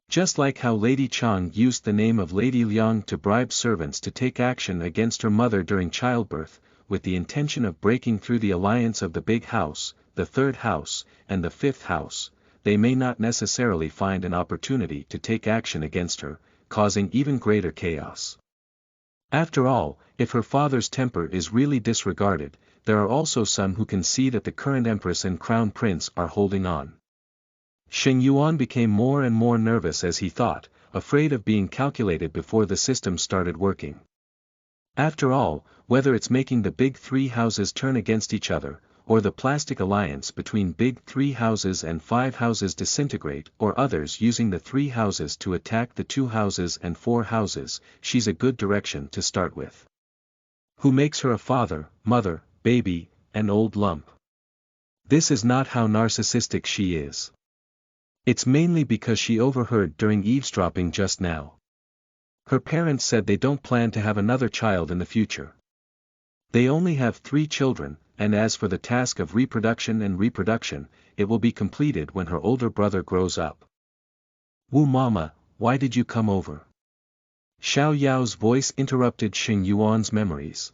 Just like how Lady Chang used the name of Lady Liang to bribe servants to take action against her mother during childbirth, with the intention of breaking through the alliance of the big house, the third house, and the fifth house, they may not necessarily find an opportunity to take action against her, causing even greater chaos. After all, if her father's temper is really disregarded, there are also some who can see that the current empress and crown prince are holding on. Sheng Yuan became more and more nervous as he thought, afraid of being calculated before the system started working. After all, whether it's making the big three houses turn against each other, or the plastic alliance between big three houses and five houses disintegrate, or others using the three houses to attack the two houses and four houses, she's a good direction to start with. Who makes her a father, mother, baby, and old lump? This is not how narcissistic she is. It's mainly because she overheard during eavesdropping just now. Her parents said they don't plan to have another child in the future. They only have 3 children, and as for the task of reproduction, it will be completed when her older brother grows up. Wu Mama, why did you come over? Xiao Yao's voice interrupted Sheng Yuan's memories.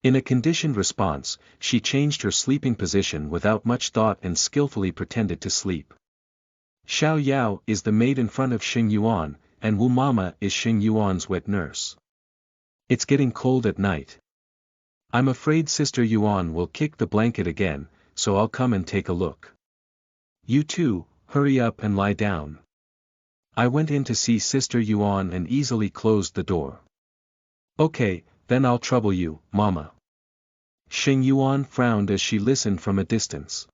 In a conditioned response, she changed her sleeping position without much thought and skillfully pretended to sleep. Xiao Yao is the maid in front of Sheng Yuan, and Wu Mama is Sheng Yuan's wet nurse. It's getting cold at night. I'm afraid Sister Yuan will kick the blanket again, so I'll come and take a look. You too, hurry up and lie down. I went in to see Sister Yuan and easily closed the door. Okay, then I'll trouble you, Mama. Sheng Yuan frowned as she listened from a distance.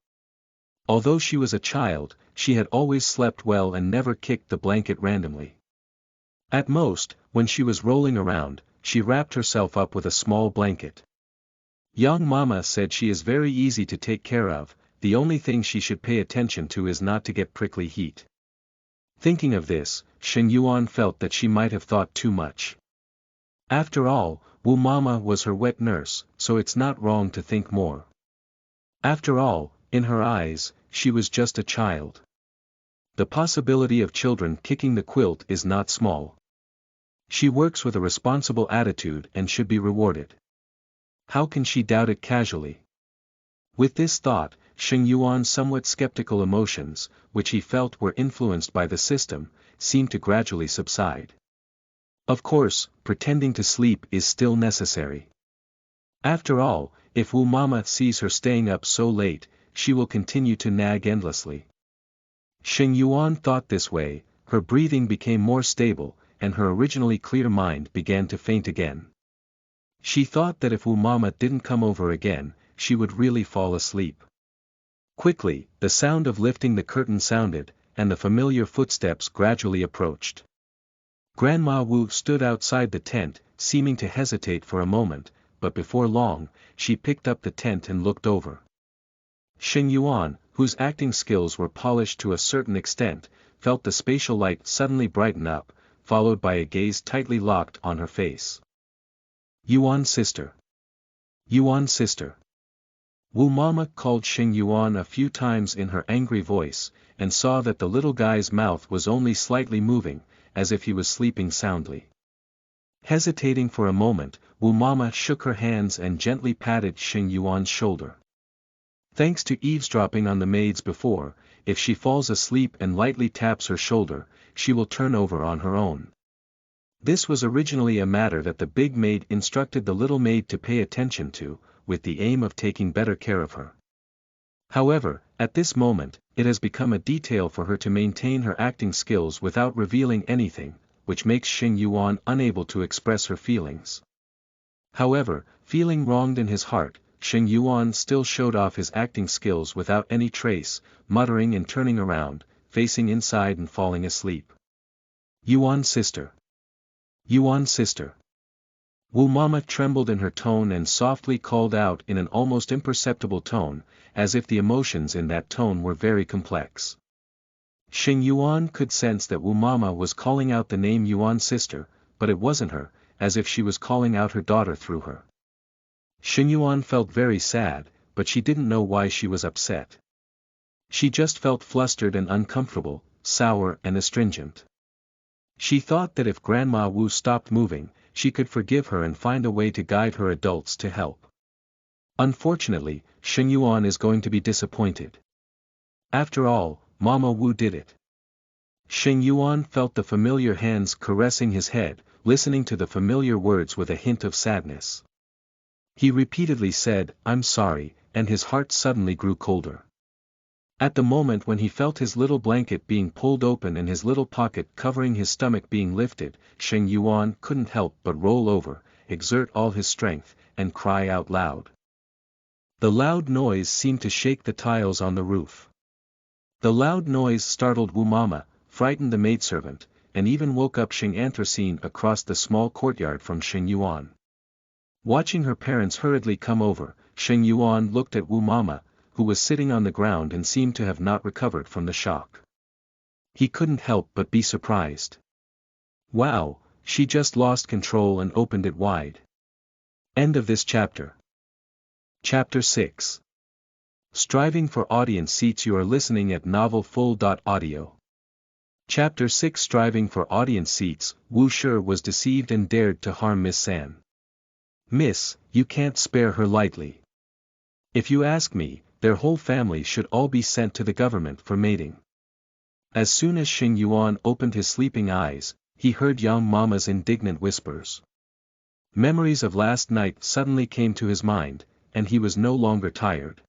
Although she was a child, she had always slept well and never kicked the blanket randomly. At most, when she was rolling around, she wrapped herself up with a small blanket. Young Mama said she is very easy to take care of, the only thing she should pay attention to is not to get prickly heat. Thinking of this, Sheng Yuan felt that she might have thought too much. After all, Wu Mama was her wet nurse, so it's not wrong to think more. After all, in her eyes, she was just a child. The possibility of children kicking the quilt is not small. She works with a responsible attitude and should be rewarded. How can she doubt it casually? With this thought, Sheng Yuan's somewhat skeptical emotions, which he felt were influenced by the system, seemed to gradually subside. Of course, pretending to sleep is still necessary. After all, if Wu Mama sees her staying up so late, she will continue to nag endlessly. Sheng Yuan thought this way, her breathing became more stable, and her originally clear mind began to faint again. She thought that if Wu Mama didn't come over again, she would really fall asleep. Quickly, the sound of lifting the curtain sounded, and the familiar footsteps gradually approached. Grandma Wu stood outside the tent, seeming to hesitate for a moment, but before long, she picked up the tent and looked over. Sheng Yuan, whose acting skills were polished to a certain extent, felt the spatial light suddenly brighten up, followed by a gaze tightly locked on her face. Yuan sister. Yuan sister. Wu Mama called Sheng Yuan a few times in her angry voice, and saw that the little guy's mouth was only slightly moving, as if he was sleeping soundly. Hesitating for a moment, Wu Mama shook her hands and gently patted Sheng Yuan's shoulder. Thanks to eavesdropping on the maids before, if she falls asleep and lightly taps her shoulder, she will turn over on her own. This was originally a matter that the big maid instructed the little maid to pay attention to, with the aim of taking better care of her. However, at this moment, it has become a detail for her to maintain her acting skills without revealing anything, which makes Sheng Yuan unable to express her feelings. However, feeling wronged in his heart, Sheng Yuan still showed off his acting skills without any trace, muttering and turning around, facing inside and falling asleep. Yuan sister. Yuan sister. Wu Mama trembled in her tone and softly called out in an almost imperceptible tone, as if the emotions in that tone were very complex. Sheng Yuan could sense that Wu Mama was calling out the name Yuan's sister, but it wasn't her, as if she was calling out her daughter through her. Sheng Yuan felt very sad, but she didn't know why she was upset. She just felt flustered and uncomfortable, sour and astringent. She thought that if Grandma Wu stopped moving, she could forgive her and find a way to guide her adults to help. Unfortunately, Sheng Yuan is going to be disappointed. After all, Mama Wu did it. Sheng Yuan felt the familiar hands caressing his head, listening to the familiar words with a hint of sadness. He repeatedly said, "I'm sorry," and his heart suddenly grew colder. At the moment when he felt his little blanket being pulled open and his little pocket covering his stomach being lifted, Sheng Yuan couldn't help but roll over, exert all his strength, and cry out loud. The loud noise seemed to shake the tiles on the roof. The loud noise startled Wu Mama, frightened the maidservant, and even woke up Sheng Anthracene across the small courtyard from Sheng Yuan. Watching her parents hurriedly come over, Sheng Yuan looked at Wu Mama, who was sitting on the ground and seemed to have not recovered from the shock. He couldn't help but be surprised. Wow, she just lost control and opened it wide. End of this chapter. Chapter 6. Striving for audience seats. You are listening at novelfull.audio. Chapter 6. Striving for audience seats. Wu Shi was deceived and dared to harm Miss San. Miss, you can't spare her lightly. If you ask me, their whole family should all be sent to the government for mating. As soon as Sheng Yuan opened his sleeping eyes, he heard Yang Mama's indignant whispers. Memories of last night suddenly came to his mind, and he was no longer tired.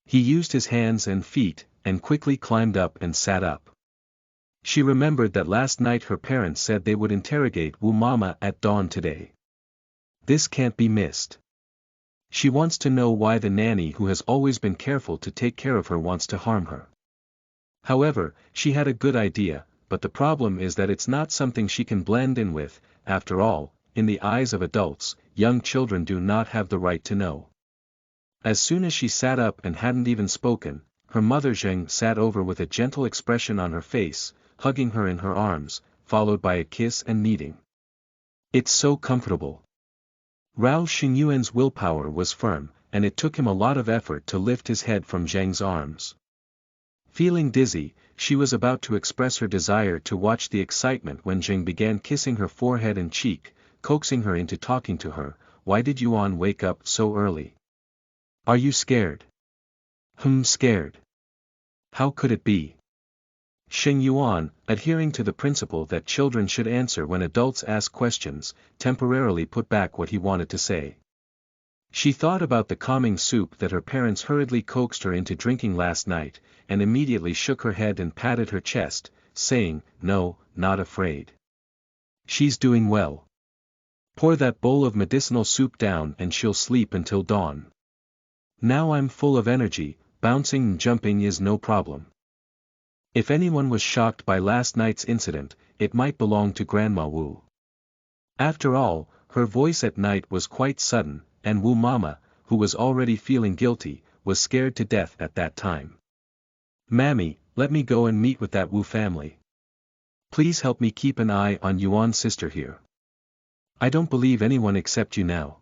He used his hands and feet, and quickly climbed up and sat up. She remembered that last night her parents said they would interrogate Wu Mama at dawn today. This can't be missed. She wants to know why the nanny who has always been careful to take care of her wants to harm her. However, she had a good idea, but the problem is that it's not something she can blend in with. After all, in the eyes of adults, young children do not have the right to know. As soon as she sat up and hadn't even spoken, her mother Zheng sat over with a gentle expression on her face, hugging her in her arms, followed by a kiss and kneading. It's so comfortable. Rao Shengyuan's willpower was firm, and it took him a lot of effort to lift his head from Zheng's arms. Feeling dizzy, she was about to express her desire to watch the excitement when Zheng began kissing her forehead and cheek, coaxing her into talking to her. Why did Yuan wake up so early? Are you scared? Scared. How could it be? Sheng Yuan, adhering to the principle that children should answer when adults ask questions, temporarily put back what he wanted to say. She thought about the calming soup that her parents hurriedly coaxed her into drinking last night, and immediately shook her head and patted her chest, saying, "No, not afraid. She's doing well. Pour that bowl of medicinal soup down and she'll sleep until dawn. Now I'm full of energy, bouncing and jumping is no problem." If anyone was shocked by last night's incident, it might belong to Grandma Wu. After all, her voice at night was quite sudden, and Wu Mama, who was already feeling guilty, was scared to death at that time. "Mammy, let me go and meet with that Wu family. Please help me keep an eye on Yuan's sister here. I don't believe anyone except you now."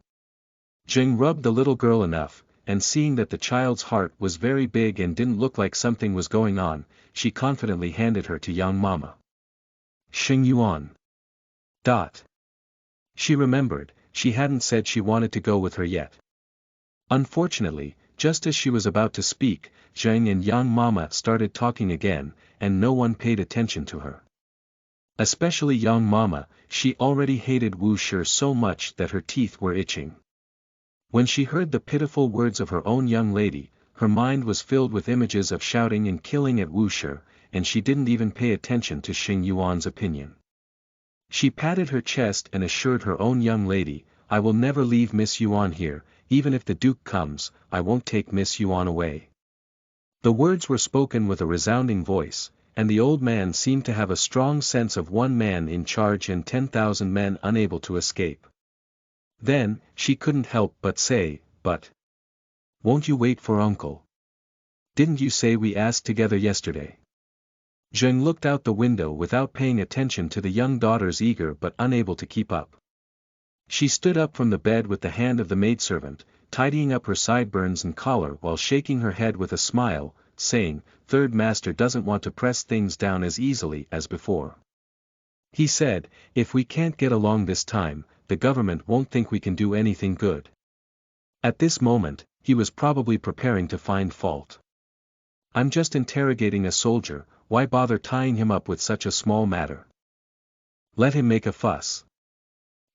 Zheng rubbed the little girl enough, and seeing that the child's heart was very big and didn't look like something was going on, she confidently handed her to Yang Mama. Sheng Yuan. She remembered, she hadn't said she wanted to go with her yet. Unfortunately, just as she was about to speak, Zheng and Yang Mama started talking again, and no one paid attention to her. Especially Yang Mama, she already hated Wu Shi so much that her teeth were itching. When she heard the pitiful words of her own young lady, her mind was filled with images of shouting and killing at Wu Shi, and she didn't even pay attention to Sheng Yuan's opinion. She patted her chest and assured her own young lady, "I will never leave Miss Yuan here, even if the Duke comes, I won't take Miss Yuan away." The words were spoken with a resounding voice, and the old man seemed to have a strong sense of one man in charge and 10,000 men unable to escape. Then, she couldn't help but say, "But won't you wait for Uncle? Didn't you say we asked together yesterday?" Zheng looked out the window without paying attention to the young daughter's eager but unable to keep up. She stood up from the bed with the hand of the maidservant, tidying up her sideburns and collar while shaking her head with a smile, saying, "Third master doesn't want to press things down as easily as before. He said, if we can't get along this time, the government won't think we can do anything good." At this moment, he was probably preparing to find fault. "I'm just interrogating a soldier, why bother tying him up with such a small matter? Let him make a fuss."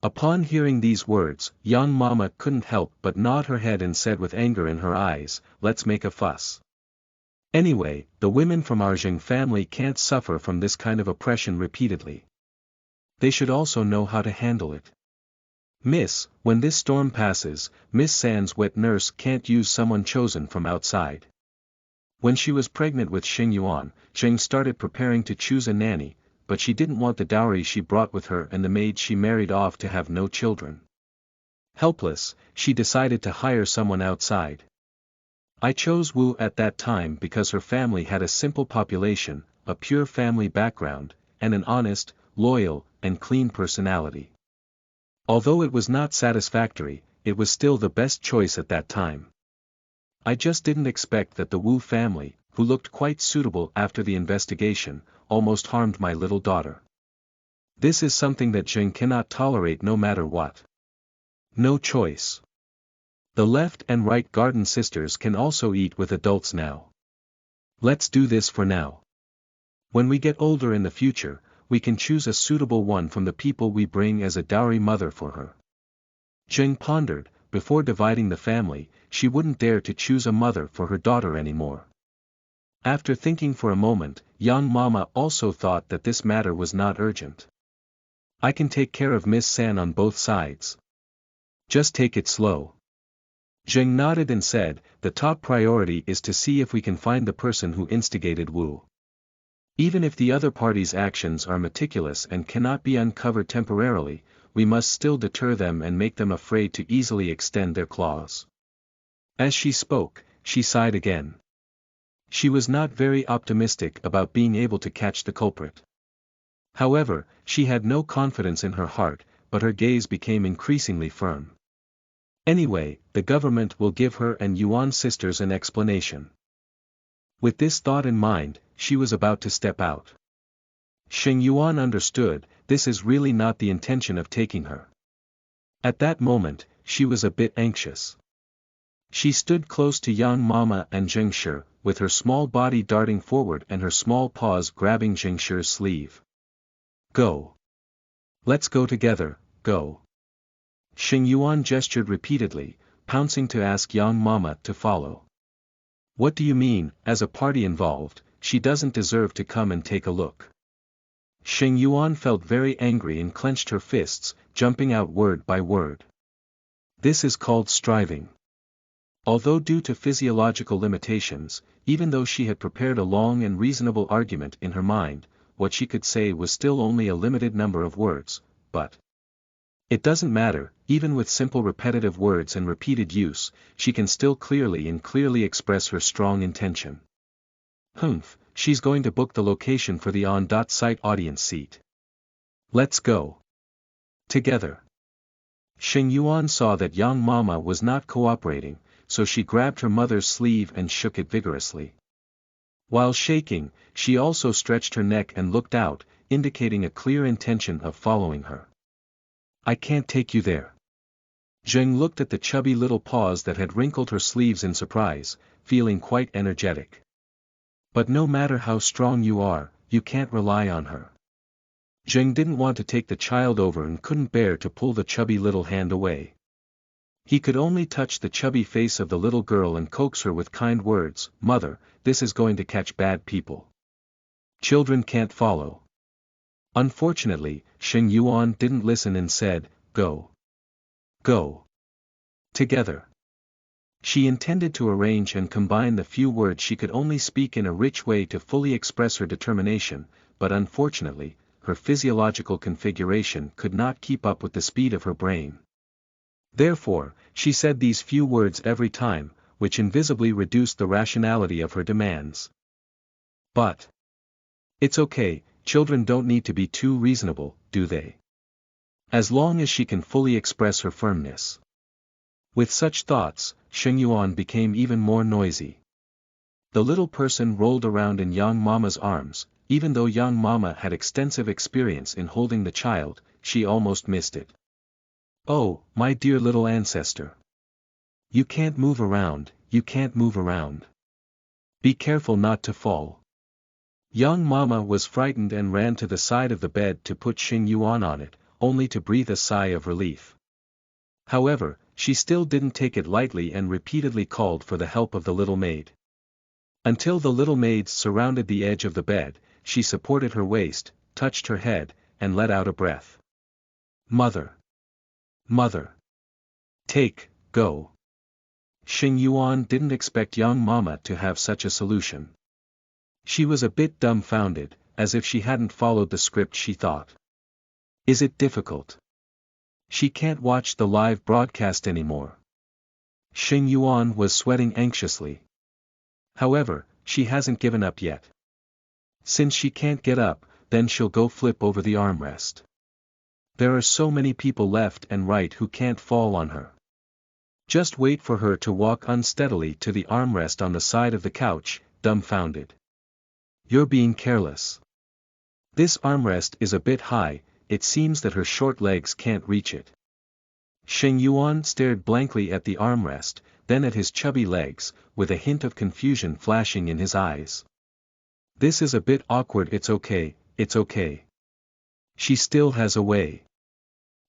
Upon hearing these words, young mama couldn't help but nod her head and said with anger in her eyes, "Let's make a fuss. Anyway, the women from our Zheng family can't suffer from this kind of oppression repeatedly. They should also know how to handle it. Miss, when this storm passes, Miss San's wet nurse can't use someone chosen from outside." When she was pregnant with Sheng Yuan, Zheng started preparing to choose a nanny, but she didn't want the dowry she brought with her and the maid she married off to have no children. Helpless, she decided to hire someone outside. I chose Wu at that time because her family had a simple population, a pure family background, and an honest, loyal, and clean personality. Although it was not satisfactory, it was still the best choice at that time. I just didn't expect that the Wu family, who looked quite suitable after the investigation, almost harmed my little daughter. This is something that Zheng cannot tolerate no matter what. No choice. The left and right garden sisters can also eat with adults now. Let's do this for now. When we get older in the future, we can choose a suitable one from the people we bring as a dowry mother for her. Zheng pondered, before dividing the family, she wouldn't dare to choose a mother for her daughter anymore. After thinking for a moment, young mama also thought that this matter was not urgent. "I can take care of Miss San on both sides. Just take it slow." Zheng nodded and said, "The top priority is to see if we can find the person who instigated Wu. Even if the other party's actions are meticulous and cannot be uncovered temporarily, we must still deter them and make them afraid to easily extend their claws." As she spoke, she sighed again. She was not very optimistic about being able to catch the culprit. However, she had no confidence in her heart, but her gaze became increasingly firm. Anyway, the government will give her and Yuan sisters an explanation. With this thought in mind, she was about to step out. Sheng Yuan understood, this is really not the intention of taking her. At that moment, she was a bit anxious. She stood close to young mama and Zheng Shi, with her small body darting forward and her small paws grabbing Zheng Shi's sleeve. "Go. Let's go together, go." Sheng Yuan gestured repeatedly, pouncing to ask young mama to follow. "What do you mean, as a party involved, she doesn't deserve to come and take a look?" Sheng Yuan felt very angry and clenched her fists, jumping out word by word. This is called striving. Although due to physiological limitations, even though she had prepared a long and reasonable argument in her mind, what she could say was still only a limited number of words, but it doesn't matter, even with simple repetitive words and repeated use, she can still clearly express her strong intention. "Humph, she's going to book the location for the on-site audience seat. Let's go. Together." Sheng Yuan saw that young mama was not cooperating, so she grabbed her mother's sleeve and shook it vigorously. While shaking, she also stretched her neck and looked out, indicating a clear intention of following her. "I can't take you there." Zheng looked at the chubby little paws that had wrinkled her sleeves in surprise, feeling quite energetic. "But no matter how strong you are, you can't rely on her." Zheng didn't want to take the child over and couldn't bear to pull the chubby little hand away. He could only touch the chubby face of the little girl and coax her with kind words, "Mother, this is going to catch bad people. Children can't follow." Unfortunately, Sheng Yuan didn't listen and said, "Go. Go. Together." She intended to arrange and combine the few words she could only speak in a rich way to fully express her determination, but unfortunately, her physiological configuration could not keep up with the speed of her brain. Therefore, she said these few words every time, which invisibly reduced the rationality of her demands. But It's okay, children don't need to be too reasonable, do they? As long as she can fully express her firmness. With such thoughts, Sheng Yuan became even more noisy. The little person rolled around in Young Mama's arms. Even though Young Mama had extensive experience in holding the child, she almost missed it. Oh, my dear little ancestor. You can't move around, you can't move around. Be careful not to fall. Young Mama was frightened and ran to the side of the bed to put Sheng Yuan on it, only to breathe a sigh of relief. However, she still didn't take it lightly and repeatedly called for the help of the little maid. Until the little maids surrounded the edge of the bed, she supported her waist, touched her head, and let out a breath. Mother! Mother! Go! Sheng Yuan didn't expect Young Mama to have such a solution. She was a bit dumbfounded, as if she hadn't followed the script she thought. Is it difficult? She can't watch the live broadcast anymore. Sheng Yuan was sweating anxiously. However, she hasn't given up yet. Since she can't get up, then she'll go flip over the armrest. There are so many people left and right who can't fall on her. Just wait for her to walk unsteadily to the armrest on the side of the couch, dumbfounded. You're being careless. This armrest is a bit high, it seems that her short legs can't reach it. Sheng Yuan stared blankly at the armrest, then at his chubby legs, with a hint of confusion flashing in his eyes. This is a bit awkward. It's okay, it's okay. She still has a way.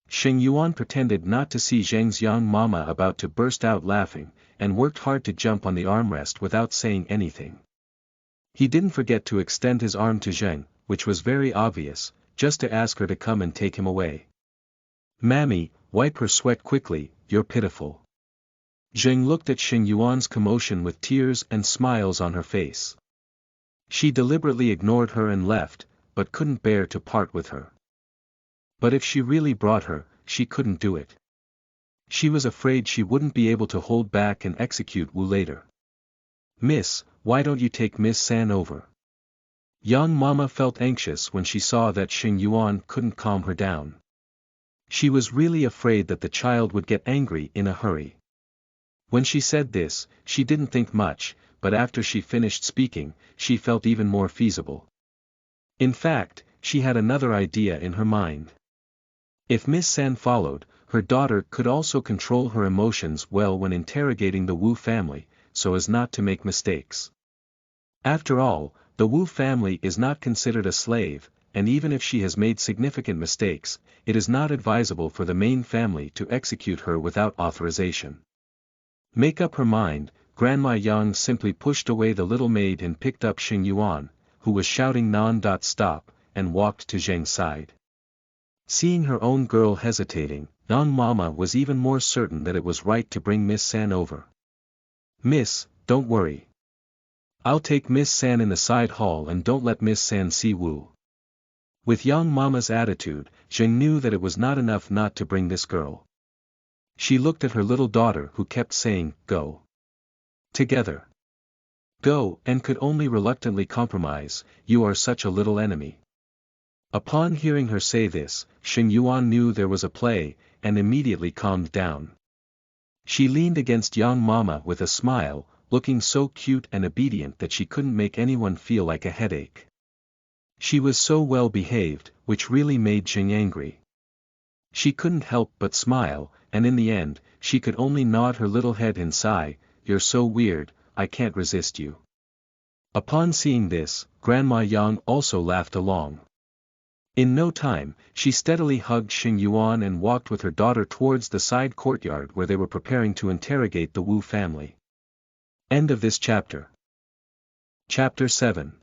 Sheng Yuan pretended not to see Zheng's Young Mama about to burst out laughing, and worked hard to jump on the armrest without saying anything. He didn't forget to extend his arm to Zheng, which was very obvious, just to ask her to come and take him away. Mammy, wipe her sweat quickly, you're pitiful. Zheng looked at Sheng Yuan's commotion with tears and smiles on her face. She deliberately ignored her and left, but couldn't bear to part with her. But if she really brought her, she couldn't do it. She was afraid she wouldn't be able to hold back and execute Wu later. Miss, why don't you take Miss San over? Young Mama felt anxious when she saw that Sheng Yuan couldn't calm her down. She was really afraid that the child would get angry in a hurry. When she said this, she didn't think much, but after she finished speaking, she felt even more feasible. In fact, she had another idea in her mind. If Miss San followed, her daughter could also control her emotions well when interrogating the Wu family, so as not to make mistakes. After all, the Wu family is not considered a slave, and even if she has made significant mistakes, it is not advisable for the main family to execute her without authorization. Make up her mind, Grandma Yang simply pushed away the little maid and picked up Sheng Yuan, who was shouting non-stop, and walked to Zheng's side. Seeing her own girl hesitating, Young Mama was even more certain that it was right to bring Miss San over. Miss, don't worry. I'll take Miss San in the side hall and don't let Miss San see Wu. With Young Mama's attitude, Zheng knew that it was not enough not to bring this girl. She looked at her little daughter who kept saying, go. Together. Go, and could only reluctantly compromise, you are such a little enemy. Upon hearing her say this, Sheng Yuan knew there was a play, and immediately calmed down. She leaned against Young Mama with a smile, looking so cute and obedient that she couldn't make anyone feel like a headache. She was so well behaved, which really made Zheng angry. She couldn't help but smile, and in the end, she could only nod her little head and sigh, you're so weird, I can't resist you. Upon seeing this, Grandma Yang also laughed along. In no time, she steadily hugged Sheng Yuan and walked with her daughter towards the side courtyard where they were preparing to interrogate the Wu family. End of this chapter. Chapter 7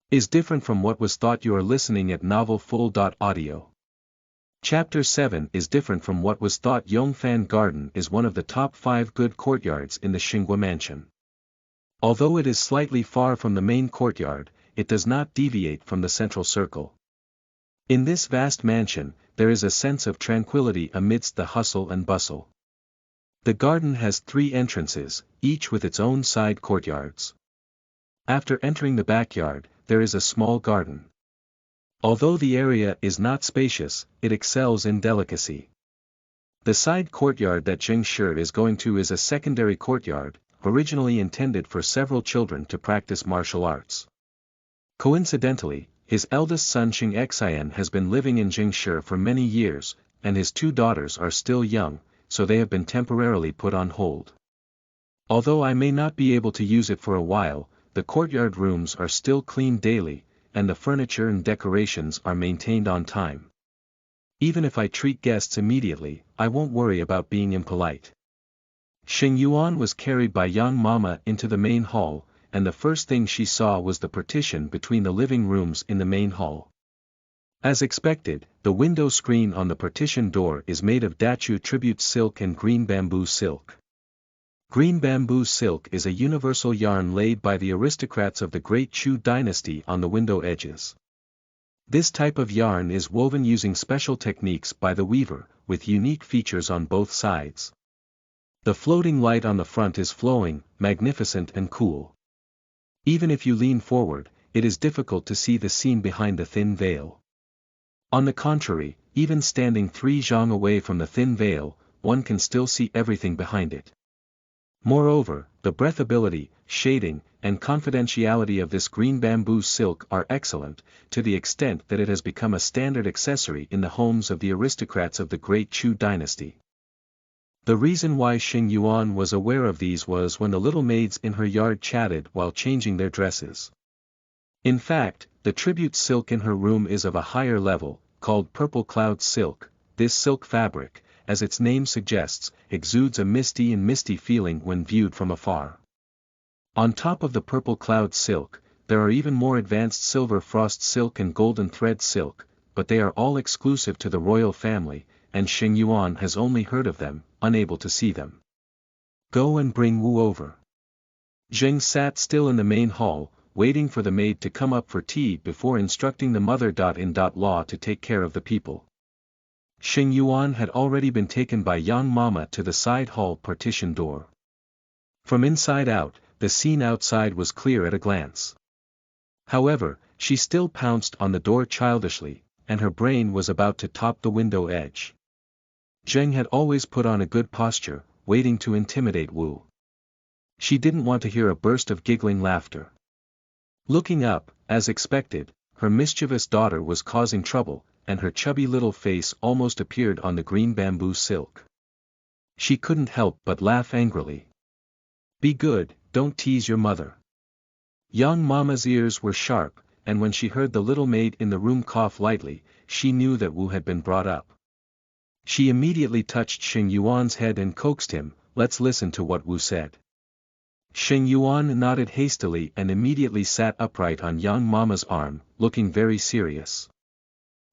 is different from what was thought. You are listening at novelfull.audio. Chapter 7 is different from what was thought. Yongfan Garden is one of the top 5 good courtyards in the Shengyuan mansion. Although it is slightly far from the main courtyard, it does not deviate from the central circle. In this vast mansion, there is a sense of tranquility amidst the hustle and bustle. The garden has 3 entrances, each with its own side courtyards. After entering the backyard, there is a small garden. Although the area is not spacious, it excels in delicacy. The side courtyard that Zheng Shi is going to is a secondary courtyard, originally intended for several children to practice martial arts. Coincidentally, his eldest son Xianyu has been living in Zheng Shi for many years, and his two daughters are still young, so they have been temporarily put on hold. Although I may not be able to use it for a while, the courtyard rooms are still cleaned daily, and the furniture and decorations are maintained on time. Even if I treat guests immediately, I won't worry about being impolite. Sheng Yuan was carried by young Mama into the main hall, and the first thing she saw was the partition between the living rooms in the main hall. As expected, the window screen on the partition door is made of Dachu tribute silk and green bamboo silk. Green bamboo silk is a universal yarn laid by the aristocrats of the Great Chu dynasty on the window edges. This type of yarn is woven using special techniques by the weaver, with unique features on both sides. The floating light on the front is flowing, magnificent and cool. Even if you lean forward, it is difficult to see the scene behind the thin veil. On the contrary, even standing 3 zhang away from the thin veil, one can still see everything behind it. Moreover, the breathability, shading, and confidentiality of this green bamboo silk are excellent, to the extent that it has become a standard accessory in the homes of the aristocrats of the Great Chu dynasty. The reason why Sheng Yuan was aware of these was when the little maids in her yard chatted while changing their dresses. In fact, the tribute silk in her room is of a higher level, called purple cloud silk. This silk fabric, as its name suggests, exudes a misty feeling when viewed from afar. On top of the purple cloud silk, there are even more advanced silver frost silk and golden thread silk, but they are all exclusive to the royal family, and Sheng Yuan has only heard of them, unable to see them. Go and bring Wu over. Zheng sat still in the main hall, waiting for the maid to come up for tea before instructing the mother-in-law to take care of the people. Sheng Yuan had already been taken by young Mama to the side hall partition door. From inside out, the scene outside was clear at a glance. However, she still pounced on the door childishly, and her brain was about to top the window edge. Zheng had always put on a good posture, waiting to intimidate Wu. She didn't want to hear a burst of giggling laughter. Looking up, as expected, her mischievous daughter was causing trouble, and her chubby little face almost appeared on the green bamboo silk. She couldn't help but laugh angrily. Be good, don't tease your mother. Young Mama's ears were sharp, and when she heard the little maid in the room cough lightly, she knew that Wu had been brought up. She immediately touched Sheng Yuan's head and coaxed him, let's listen to what Wu said. Sheng Yuan nodded hastily and immediately sat upright on young Mama's arm, looking very serious.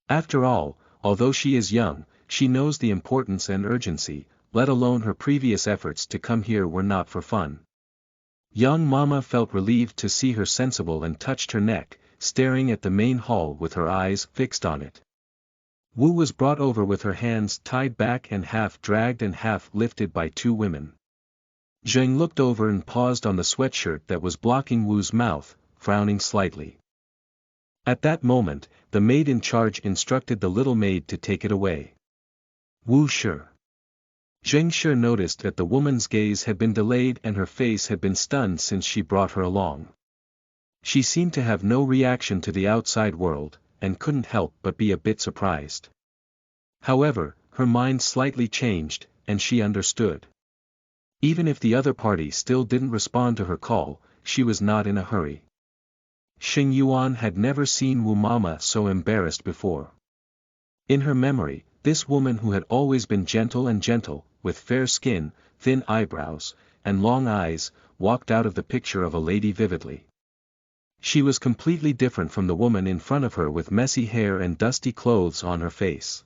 After all, although she is young, she knows the importance and urgency, let alone her previous efforts to come here were not for fun. Young Mama felt relieved to see her sensible and touched her neck, staring at the main hall with her eyes fixed on it. Wu was brought over with her hands tied back and half dragged and half lifted by 2 women. Zheng looked over and paused on the sweatshirt that was blocking Wu's mouth, frowning slightly. At that moment, the maid in charge instructed the little maid to take it away. Wu Shi. Zheng Shi noticed that the woman's gaze had been delayed and her face had been stunned since she brought her along. She seemed to have no reaction to the outside world, and couldn't help but be a bit surprised. However, her mind slightly changed, and she understood. Even if the other party still didn't respond to her call, she was not in a hurry. Sheng Yuan had never seen Wu Mama so embarrassed before. In her memory, this woman who had always been gentle, with fair skin, thin eyebrows, and long eyes, walked out of the picture of a lady vividly. She was completely different from the woman in front of her with messy hair and dusty clothes on her face.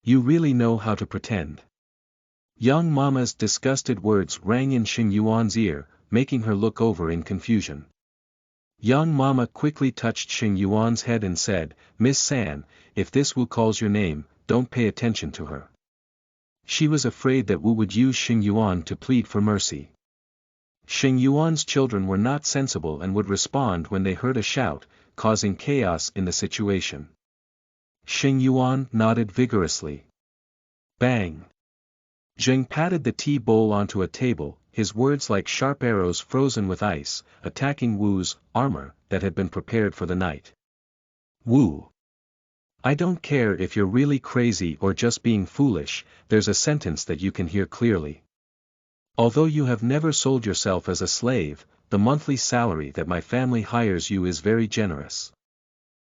You really know how to pretend. Young Mama's disgusted words rang in Sheng Yuan's ear, making her look over in confusion. Young Mama quickly touched Sheng Yuan's head and said, Miss San, if this Wu calls your name, don't pay attention to her. She was afraid that Wu would use Sheng Yuan to plead for mercy. Sheng Yuan's children were not sensible and would respond when they heard a shout, causing chaos in the situation. Sheng Yuan nodded vigorously. Bang! Zheng patted the tea bowl onto a table, his words like sharp arrows frozen with ice, attacking Wu's armor that had been prepared for the night. Wu! I don't care if you're really crazy or just being foolish, there's a sentence that you can hear clearly. Although you have never sold yourself as a slave, the monthly salary that my family hires you is very generous.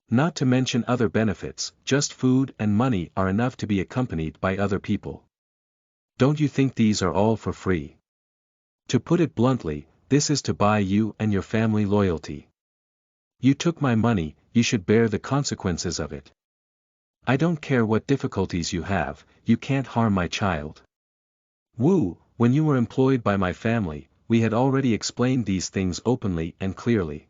Not to mention other benefits, just food and money are enough to be accompanied by other people. Don't you think these are all for free? To put it bluntly, this is to buy you and your family loyalty. You took my money, you should bear the consequences of it. I don't care what difficulties you have, you can't harm my child. Wu, when you were employed by my family, we had already explained these things openly and clearly.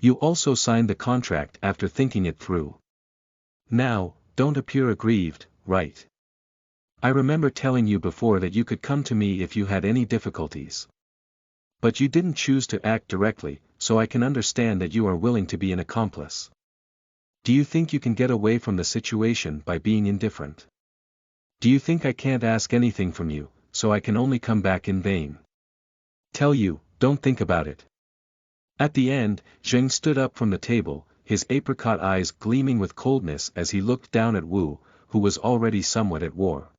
You also signed the contract after thinking it through. Now, don't appear aggrieved, right? I remember telling you before that you could come to me if you had any difficulties. But you didn't choose to act directly, so I can understand that you are willing to be an accomplice. Do you think you can get away from the situation by being indifferent? Do you think I can't ask anything from you, so I can only come back in vain? Tell you, don't think about it. At the end, Zheng stood up from the table, his apricot eyes gleaming with coldness as he looked down at Wu, who was already somewhat at war.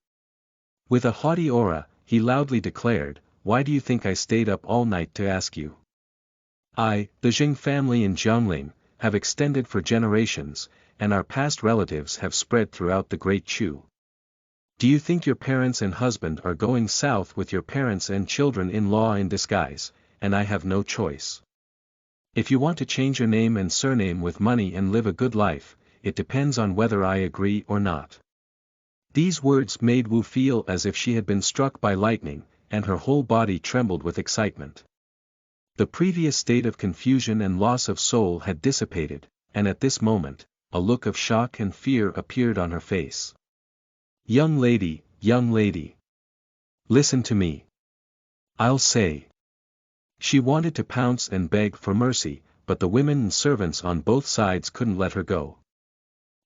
With a haughty aura, he loudly declared, "Why do you think I stayed up all night to ask you? The Zheng family in Jiangling, have extended for generations, and our past relatives have spread throughout the Great Chu. Do you think your parents and husband are going south with your parents and children-in-law in disguise, and I have no choice? If you want to change your name and surname with money and live a good life, it depends on whether I agree or not." These words made Wu feel as if she had been struck by lightning, and her whole body trembled with excitement. The previous state of confusion and loss of soul had dissipated, and at this moment, a look of shock and fear appeared on her face. Young lady, listen to me. I'll say. She wanted to pounce and beg for mercy, but the women and servants on both sides couldn't let her go.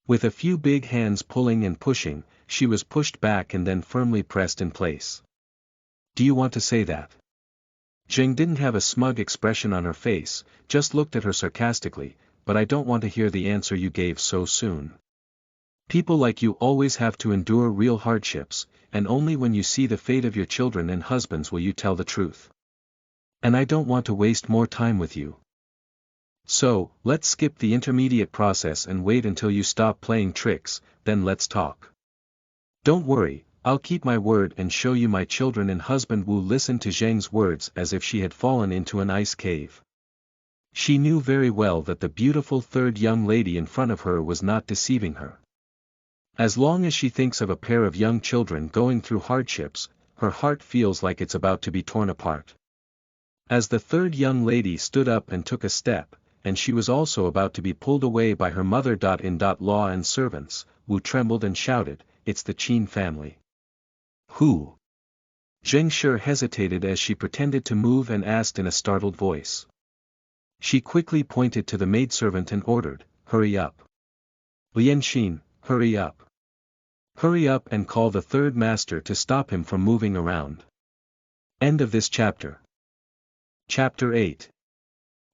With a few big hands pulling and pushing, she was pushed back and then firmly pressed in place. Do you want to say that? Zheng didn't have a smug expression on her face, just looked at her sarcastically, but I don't want to hear the answer you gave so soon. People like you always have to endure real hardships, and only when you see the fate of your children and husbands will you tell the truth. And I don't want to waste more time with you. So, let's skip the intermediate process and wait until you stop playing tricks, then let's talk. Don't worry, I'll keep my word and show you my children and husband. Wu listened to Zheng's words as if she had fallen into an ice cave. She knew very well that the beautiful third young lady in front of her was not deceiving her. As long as she thinks of a pair of young children going through hardships, her heart feels like it's about to be torn apart. As the third young lady stood up and took a step, and she was also about to be pulled away by her mother-in-law and servants, Wu trembled and shouted, "It's the Qin family." Who? Zheng Shi hesitated as she pretended to move and asked in a startled voice. She quickly pointed to the maidservant and ordered, "Hurry up. Lianxin, hurry up. Hurry up and call the third master to stop him from moving around." End of this chapter. Chapter 8.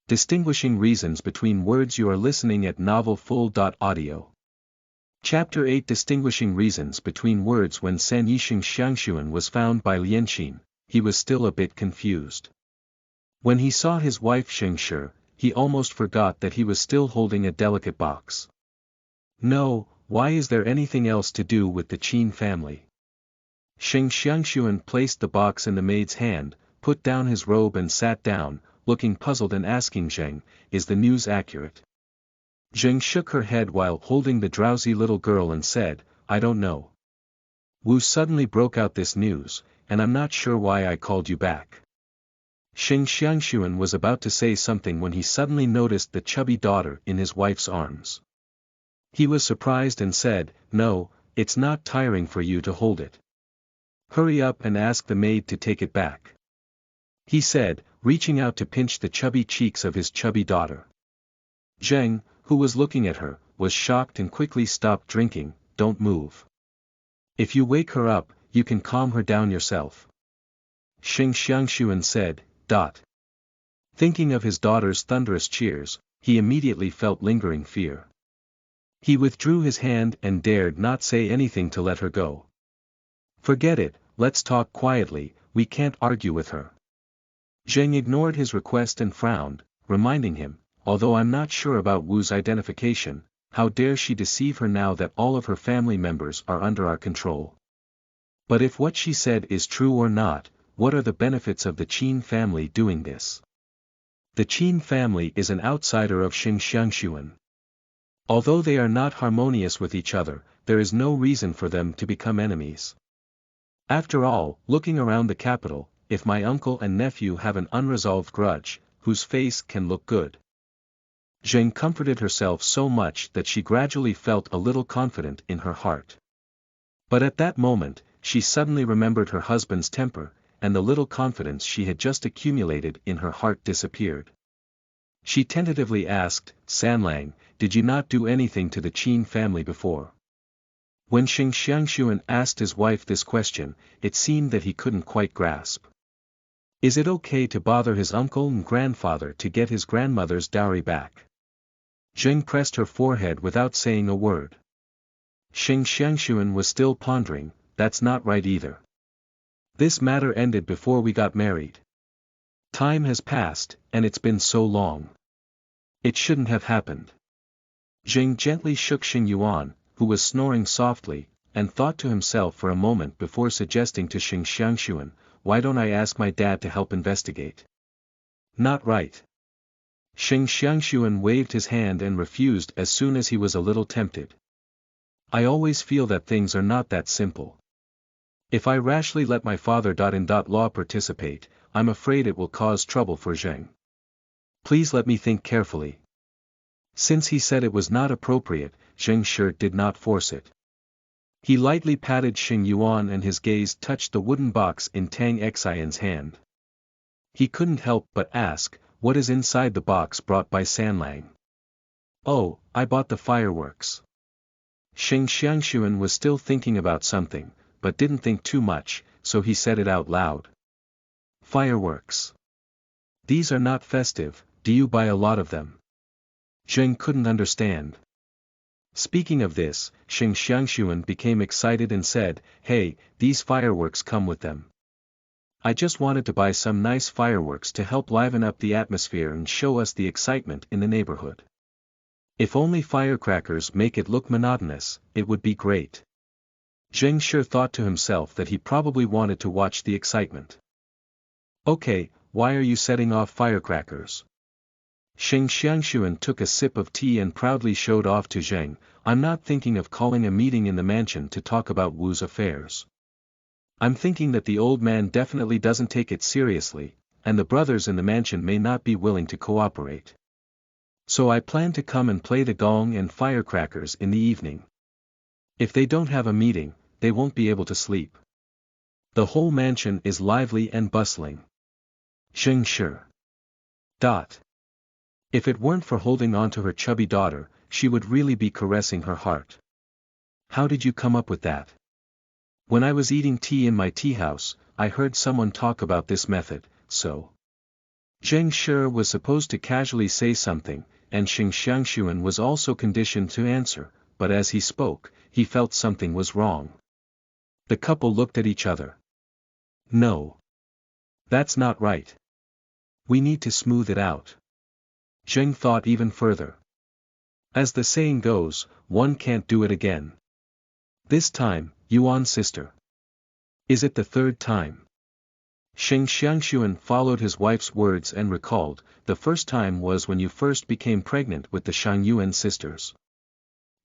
Distinguishing reasons between words. You are listening at novelfull.audio. Chapter 8. Distinguishing reasons between words. When San Yixing Xiangyuan was found by Lianxin, he was still a bit confused. When he saw his wife Sheng Shi, he almost forgot that he was still holding a delicate box. No, why is there anything else to do with the Qin family? Sheng Xiangyuan placed the box in the maid's hand, put down his robe and sat down, looking puzzled and asking Zheng, "Is the news accurate?" Zheng shook her head while holding the drowsy little girl and said, "I don't know. Wu suddenly broke out this news, and I'm not sure why I called you back." Sheng Xiangyuan was about to say something when he suddenly noticed the chubby daughter in his wife's arms. He was surprised and said, "No, it's not tiring for you to hold it. Hurry up and ask the maid to take it back." he said, reaching out to pinch the chubby cheeks of his chubby daughter. Zheng, who was looking at her, was shocked and quickly stopped drinking. Don't move. If you wake her up, you can calm her down yourself. Shengyuan said. Thinking of his daughter's thunderous cheers, he immediately felt lingering fear. He withdrew his hand and dared not say anything to let her go. Forget it, let's talk quietly, we can't argue with her. Zheng ignored his request and frowned, reminding him, although I'm not sure about Wu's identification, how dare she deceive her now that all of her family members are under our control. But if what she said is true or not, what are the benefits of the Qin family doing this? The Qin family is an outsider of Shengyuan. Although they are not harmonious with each other, there is no reason for them to become enemies. After all, looking around the capital, if my uncle and nephew have an unresolved grudge, whose face can look good? Zheng comforted herself so much that she gradually felt a little confident in her heart. But at that moment, she suddenly remembered her husband's temper, and the little confidence she had just accumulated in her heart disappeared. She tentatively asked, Sanlang, did you not do anything to the Qin family before? When Shengyuan asked his wife this question, it seemed that he couldn't quite grasp. Is it okay to bother his uncle and grandfather to get his grandmother's dowry back? Zheng pressed her forehead without saying a word. Shengyuan was still pondering, that's not right either. This matter ended before we got married. Time has passed, and it's been so long. It shouldn't have happened. Zheng gently shook Sheng Yuan, who was snoring softly, and thought to himself for a moment before suggesting to Shengyuan, why don't I ask my dad to help investigate? Not right. Shengyuan waved his hand and refused as soon as he was a little tempted. I always feel that things are not that simple. If I rashly let my father-in-law participate, I'm afraid it will cause trouble for Zheng. Please let me think carefully. Since he said it was not appropriate, Zheng sure did not force it. He lightly patted Sheng Yuan and his gaze touched the wooden box in Tang Xian's hand. He couldn't help but ask, what is inside the box brought by Sanlang? Oh, I bought the fireworks. Shengyuan was still thinking about something, but didn't think too much, so he said it out loud. Fireworks. These are not festive, do you buy a lot of them? Zheng couldn't understand. Speaking of this, Shengyuan became excited and said, hey, these fireworks come with them. I just wanted to buy some nice fireworks to help liven up the atmosphere and show us the excitement in the neighborhood. If only firecrackers make it look monotonous, it would be great. Zheng sure thought to himself that he probably wanted to watch the excitement. Okay, why are you setting off firecrackers? Shengyuan took a sip of tea and proudly showed off to Zheng, I'm not thinking of calling a meeting in the mansion to talk about Wu's affairs. I'm thinking that the old man definitely doesn't take it seriously, and the brothers in the mansion may not be willing to cooperate. So I plan to come and play the gong and firecrackers in the evening. If they don't have a meeting, they won't be able to sleep. The whole mansion is lively and bustling. Zheng sure. If it weren't for holding on to her chubby daughter, she would really be caressing her heart. How did you come up with that? When I was eating tea in my tea house, I heard someone talk about this method, so. Zheng sure was supposed to casually say something, and Shengyuan was also conditioned to answer, but as he spoke, he felt something was wrong. The couple looked at each other. No. That's not right. We need to smooth it out. Zheng thought even further. As the saying goes, one can't do it again. This time, Yuan's sister. Is it the third time? Shengyuan followed his wife's words and recalled, the first time was when you first became pregnant with the Xianyu sisters.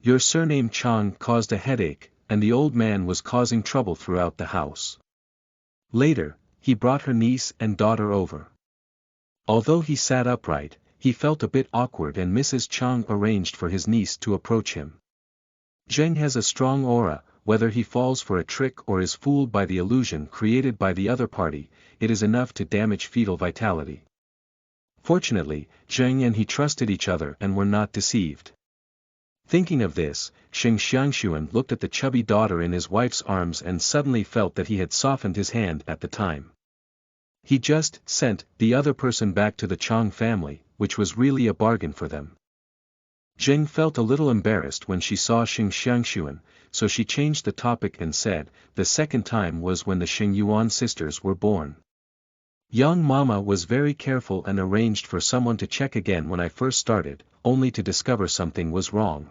Your surname Chang caused a headache, and the old man was causing trouble throughout the house. Later, he brought her niece and daughter over. Although he sat upright, he felt a bit awkward and Mrs. Chang arranged for his niece to approach him. Zheng has a strong aura, whether he falls for a trick or is fooled by the illusion created by the other party, it is enough to damage fetal vitality. Fortunately, Zheng and he trusted each other and were not deceived. Thinking of this, Shengyuan looked at the chubby daughter in his wife's arms and suddenly felt that he had softened his hand at the time. He just sent the other person back to the Chang family, which was really a bargain for them. Zheng felt a little embarrassed when she saw Shengyuan, so she changed the topic and said, the second time was when the Shengyuan sisters were born. Young mama was very careful and arranged for someone to check again when I first started, only to discover something was wrong.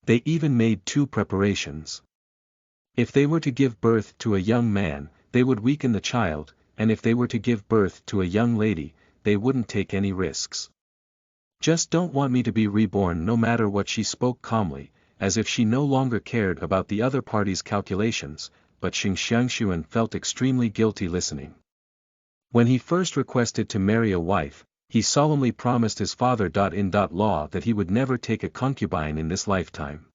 They even made 2 preparations. If they were to give birth to a young man, they would weaken the child, and if they were to give birth to a young lady, they wouldn't take any risks. Just don't want me to be reborn no matter what. She spoke calmly, as if she no longer cared about the other party's calculations, but Shengyuan felt extremely guilty listening. When he first requested to marry a wife, he solemnly promised his father-in-law that he would never take a concubine in this lifetime.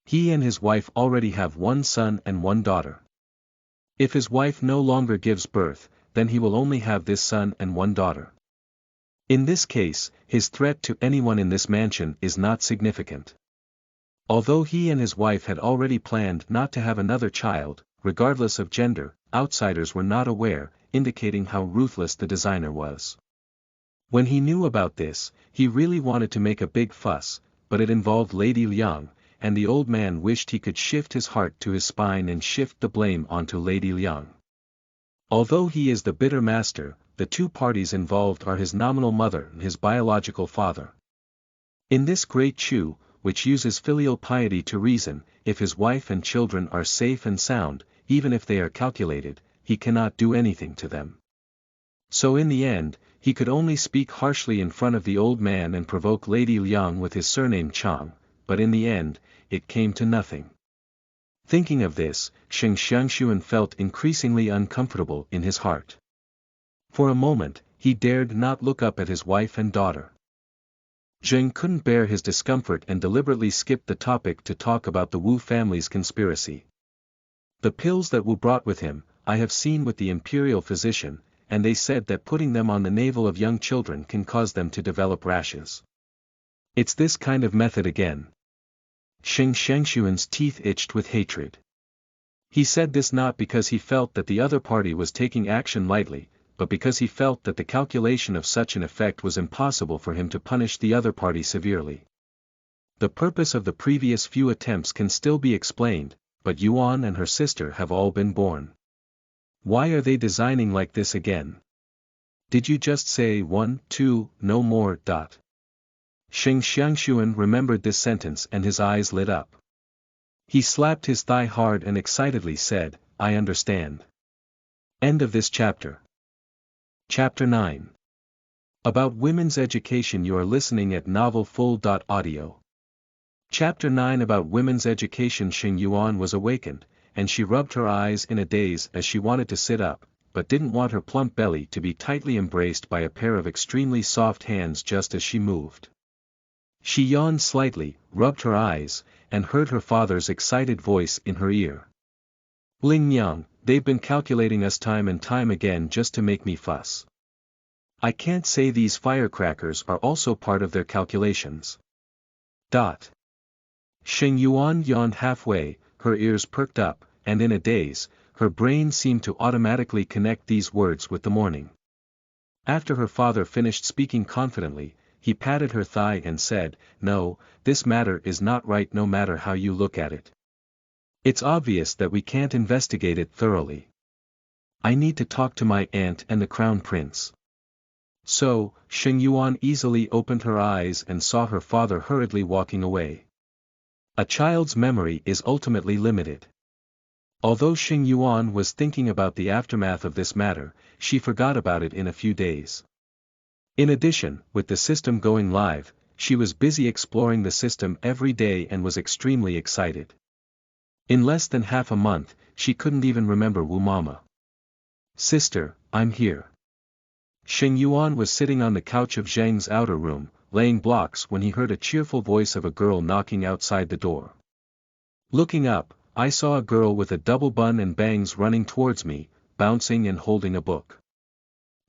He and his wife already have 1 son and 1 daughter. If his wife no longer gives birth, then he will only have this son and 1 daughter. In this case, his threat to anyone in this mansion is not significant. Although he and his wife had already planned not to have another child, regardless of gender, outsiders were not aware, indicating how ruthless the designer was. When he knew about this, he really wanted to make a big fuss, but it involved Lady Liang, and the old man wished he could shift his heart to his spine and shift the blame onto Lady Liang. Although he is the bitter master, the 2 parties involved are his nominal mother and his biological father. In this great Chu, which uses filial piety to reason, if his wife and children are safe and sound, even if they are calculated, he cannot do anything to them. So in the end, he could only speak harshly in front of the old man and provoke Lady Liang with his surname Chang, but in the end, it came to nothing. Thinking of this, Shengyuan felt increasingly uncomfortable in his heart. For a moment, he dared not look up at his wife and daughter. Zheng couldn't bear his discomfort and deliberately skipped the topic to talk about the Wu family's conspiracy. The pills that Wu brought with him, I have seen with the Imperial physician, and they said that putting them on the navel of young children can cause them to develop rashes. It's this kind of method again. Shengyuan's teeth itched with hatred. He said this not because he felt that the other party was taking action lightly, but because he felt that the calculation of such an effect was impossible for him to punish the other party severely. The purpose of the previous few attempts can still be explained, but Yuan and her sister have all been born. Why are they designing like this again? Did you just say 1, 2, no more? Shengyuan remembered this sentence and his eyes lit up. He slapped his thigh hard and excitedly said, I understand. End of this chapter. Chapter 9. About women's education. You are listening at novelfull.audio. Chapter 9. About women's education. Sheng Yuan was awakened, and she rubbed her eyes in a daze as she wanted to sit up, but didn't want her plump belly to be tightly embraced by a pair of extremely soft hands just as she moved. She yawned slightly, rubbed her eyes, and heard her father's excited voice in her ear. Ling Yang, they've been calculating us time and time again just to make me fuss. I can't say these firecrackers are also part of their calculations. Sheng Yuan yawned halfway, her ears perked up, and in a daze, her brain seemed to automatically connect these words with the morning. After her father finished speaking confidently, he patted her thigh and said, No, this matter is not right no matter how you look at it. It's obvious that we can't investigate it thoroughly. I need to talk to my aunt and the crown prince. So, Sheng Yuan easily opened her eyes and saw her father hurriedly walking away. A child's memory is ultimately limited. Although Sheng Yuan was thinking about the aftermath of this matter, she forgot about it in a few days. In addition, with the system going live, she was busy exploring the system every day and was extremely excited. In less than half a month, she couldn't even remember Wu Mama. Sister, I'm here. Sheng Yuan was sitting on the couch of Zheng's outer room, laying blocks when he heard a cheerful voice of a girl knocking outside the door. Looking up, I saw a girl with a double bun and bangs running towards me, bouncing and holding a book.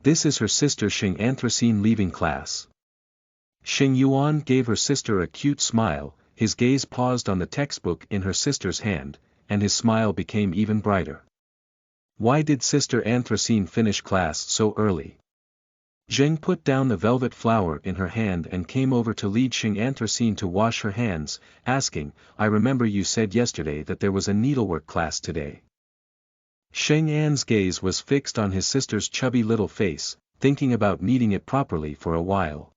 This is her sister Sheng leaving class. Sheng Yuan gave her sister a cute smile, his gaze paused on the textbook in her sister's hand, and his smile became even brighter. Why did Sister Anthracene finish class so early? Zheng put down the velvet flower in her hand and came over to lead Sheng Anthracene to wash her hands, asking, I remember you said yesterday that there was a needlework class today. Sheng An's gaze was fixed on his sister's chubby little face, thinking about kneading it properly for a while.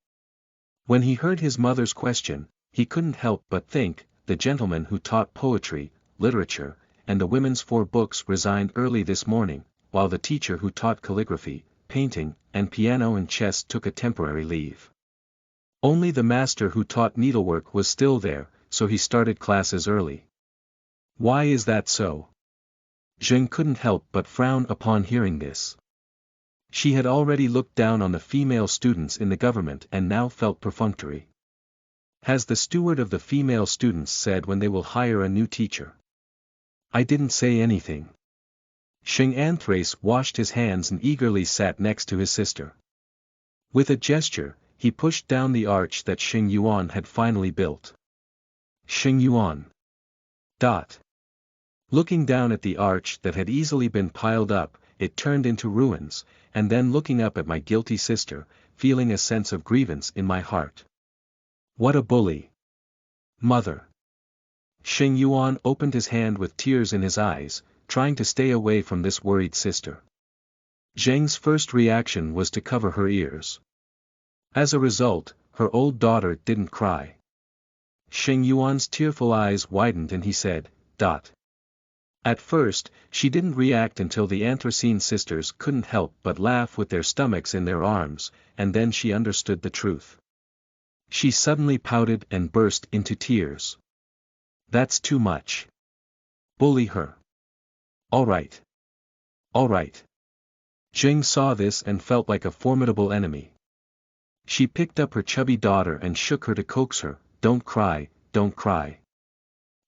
When he heard his mother's question, he couldn't help but think, the gentleman who taught poetry, literature, and the women's 4 books resigned early this morning, while the teacher who taught calligraphy, painting, and piano and chess took a temporary leave. Only the master who taught needlework was still there, so he started classes early. Why is that so? Zheng couldn't help but frown upon hearing this. She had already looked down on the female students in the government and now felt perfunctory. Has the steward of the female students said when they will hire a new teacher? I didn't say anything. Sheng Anthrace washed his hands and eagerly sat next to his sister. With a gesture, he pushed down the arch that Sheng Yuan had finally built. Sheng Yuan. Looking down at the arch that had easily been piled up, it turned into ruins, and then looking up at my guilty sister, feeling a sense of grievance in my heart. What a bully! Mother! Sheng Yuan opened his hand with tears in his eyes, trying to stay away from this worried sister. Zheng's first reaction was to cover her ears. As a result, her old daughter didn't cry. Sheng Yuan's tearful eyes widened and he said, At first, she didn't react until the Anthracene sisters couldn't help but laugh with their stomachs in their arms, and then she understood the truth. She suddenly pouted and burst into tears. That's too much. Bully her. All right. Zheng saw this and felt like a formidable enemy. She picked up her chubby daughter and shook her to coax her, don't cry.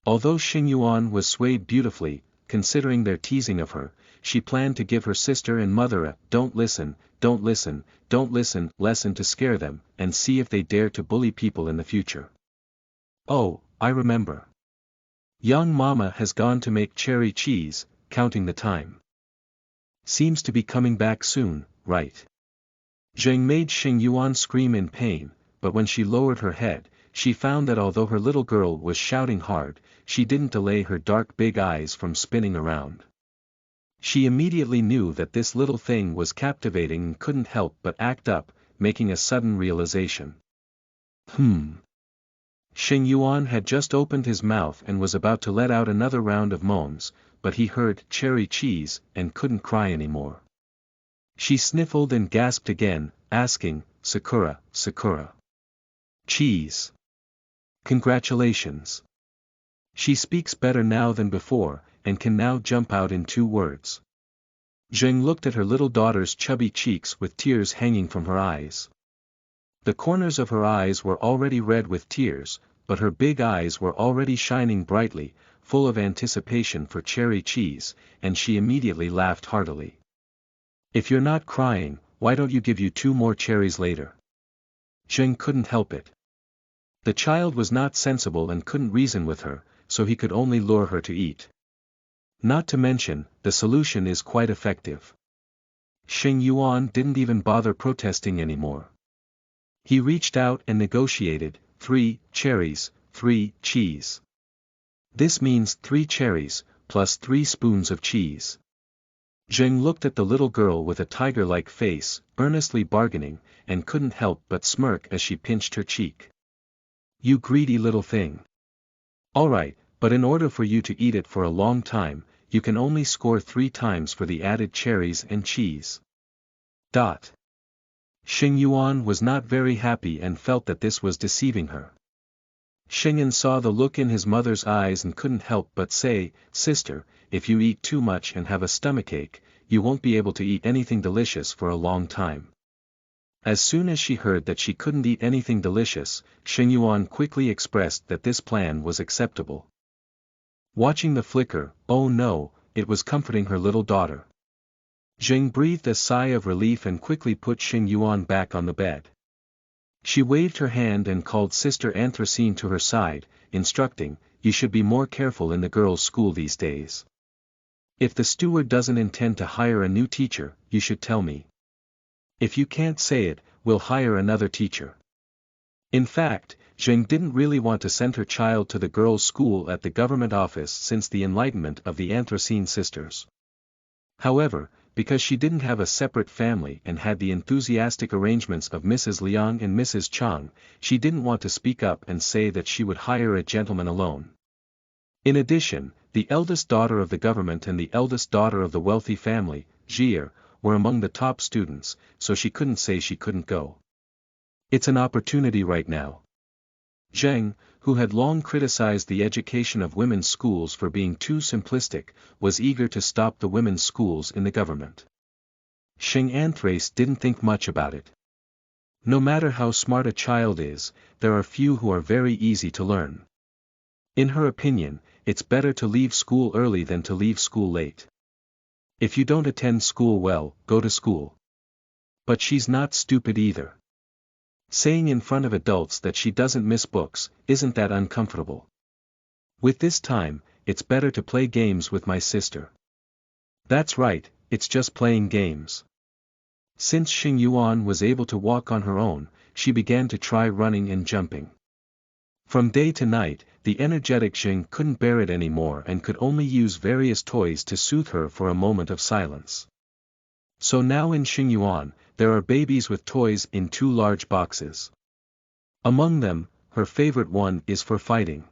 Although Sheng Yuan was swayed beautifully, considering their teasing of her, she planned to give her sister and mother a don't listen lesson to scare them, and see if they dare to bully people in the future. Oh, I remember. Young Mama has gone to make cherry cheese, counting the time. Seems to be coming back soon, right? Zheng made Sheng Yuan scream in pain, but when she lowered her head, she found that although her little girl was shouting hard, she didn't delay her dark big eyes from spinning around. She immediately knew that this little thing was captivating and couldn't help but act up, making a sudden realization. Sheng Yuan had just opened his mouth and was about to let out another round of moans, but he heard cherry cheese and couldn't cry anymore. She sniffled and gasped again, asking, Sakura. Cheese. Congratulations. She speaks better now than before, and can now jump out in 2 words. Zheng looked at her little daughter's chubby cheeks with tears hanging from her eyes. The corners of her eyes were already red with tears, but her big eyes were already shining brightly, full of anticipation for cherry cheese, and she immediately laughed heartily. If you're not crying, why don't you give you 2 more cherries later? Zheng couldn't help it. The child was not sensible and couldn't reason with her, so he could only lure her to eat. Not to mention, the solution is quite effective. Sheng Yuan didn't even bother protesting anymore. He reached out and negotiated, 3 cherries, 3 cheese. This means 3 cherries, plus 3 spoons of cheese. Zheng looked at the little girl with a tiger-like face, earnestly bargaining, and couldn't help but smirk as she pinched her cheek. You greedy little thing. Alright, but in order for you to eat it for a long time, you can only score 3 times for the added cherries and cheese. Sheng Yuan was not very happy and felt that this was deceiving her. Shengyan saw the look in his mother's eyes and couldn't help but say, Sister, if you eat too much and have a stomachache, you won't be able to eat anything delicious for a long time. As soon as she heard that she couldn't eat anything delicious, Sheng Yuan quickly expressed that this plan was acceptable. Watching the flicker, oh no, it was comforting her little daughter. Zheng breathed a sigh of relief and quickly put Sheng Yuan back on the bed. She waved her hand and called Sister Anthracene to her side, instructing, "You should be more careful in the girls' school these days. If the steward doesn't intend to hire a new teacher, you should tell me. If you can't say it, we'll hire another teacher." In fact, Zheng didn't really want to send her child to the girls' school at the government office since the enlightenment of the Anthracene sisters. However, because she didn't have a separate family and had the enthusiastic arrangements of Mrs. Liang and Mrs. Chang, she didn't want to speak up and say that she would hire a gentleman alone. In addition, the eldest daughter of the government and the eldest daughter of the wealthy family, Zhi'er, were among the top students, so she couldn't say she couldn't go. It's an opportunity right now. Zheng, who had long criticized the education of women's schools for being too simplistic, was eager to stop the women's schools in the government. Sheng Anthrace didn't think much about it. No matter how smart a child is, there are few who are very easy to learn. In her opinion, it's better to leave school early than to leave school late. If you don't attend school well, go to school. But she's not stupid either. Saying in front of adults that she doesn't miss books, isn't that uncomfortable? With this time, it's better to play games with my sister. That's right, it's just playing games. Since Sheng Yuan was able to walk on her own, she began to try running and jumping. From day to night, the energetic Zheng couldn't bear it anymore and could only use various toys to soothe her for a moment of silence. So now in Shengyuan, there are babies with toys in 2 large boxes. Among them, her favorite one is for fighting.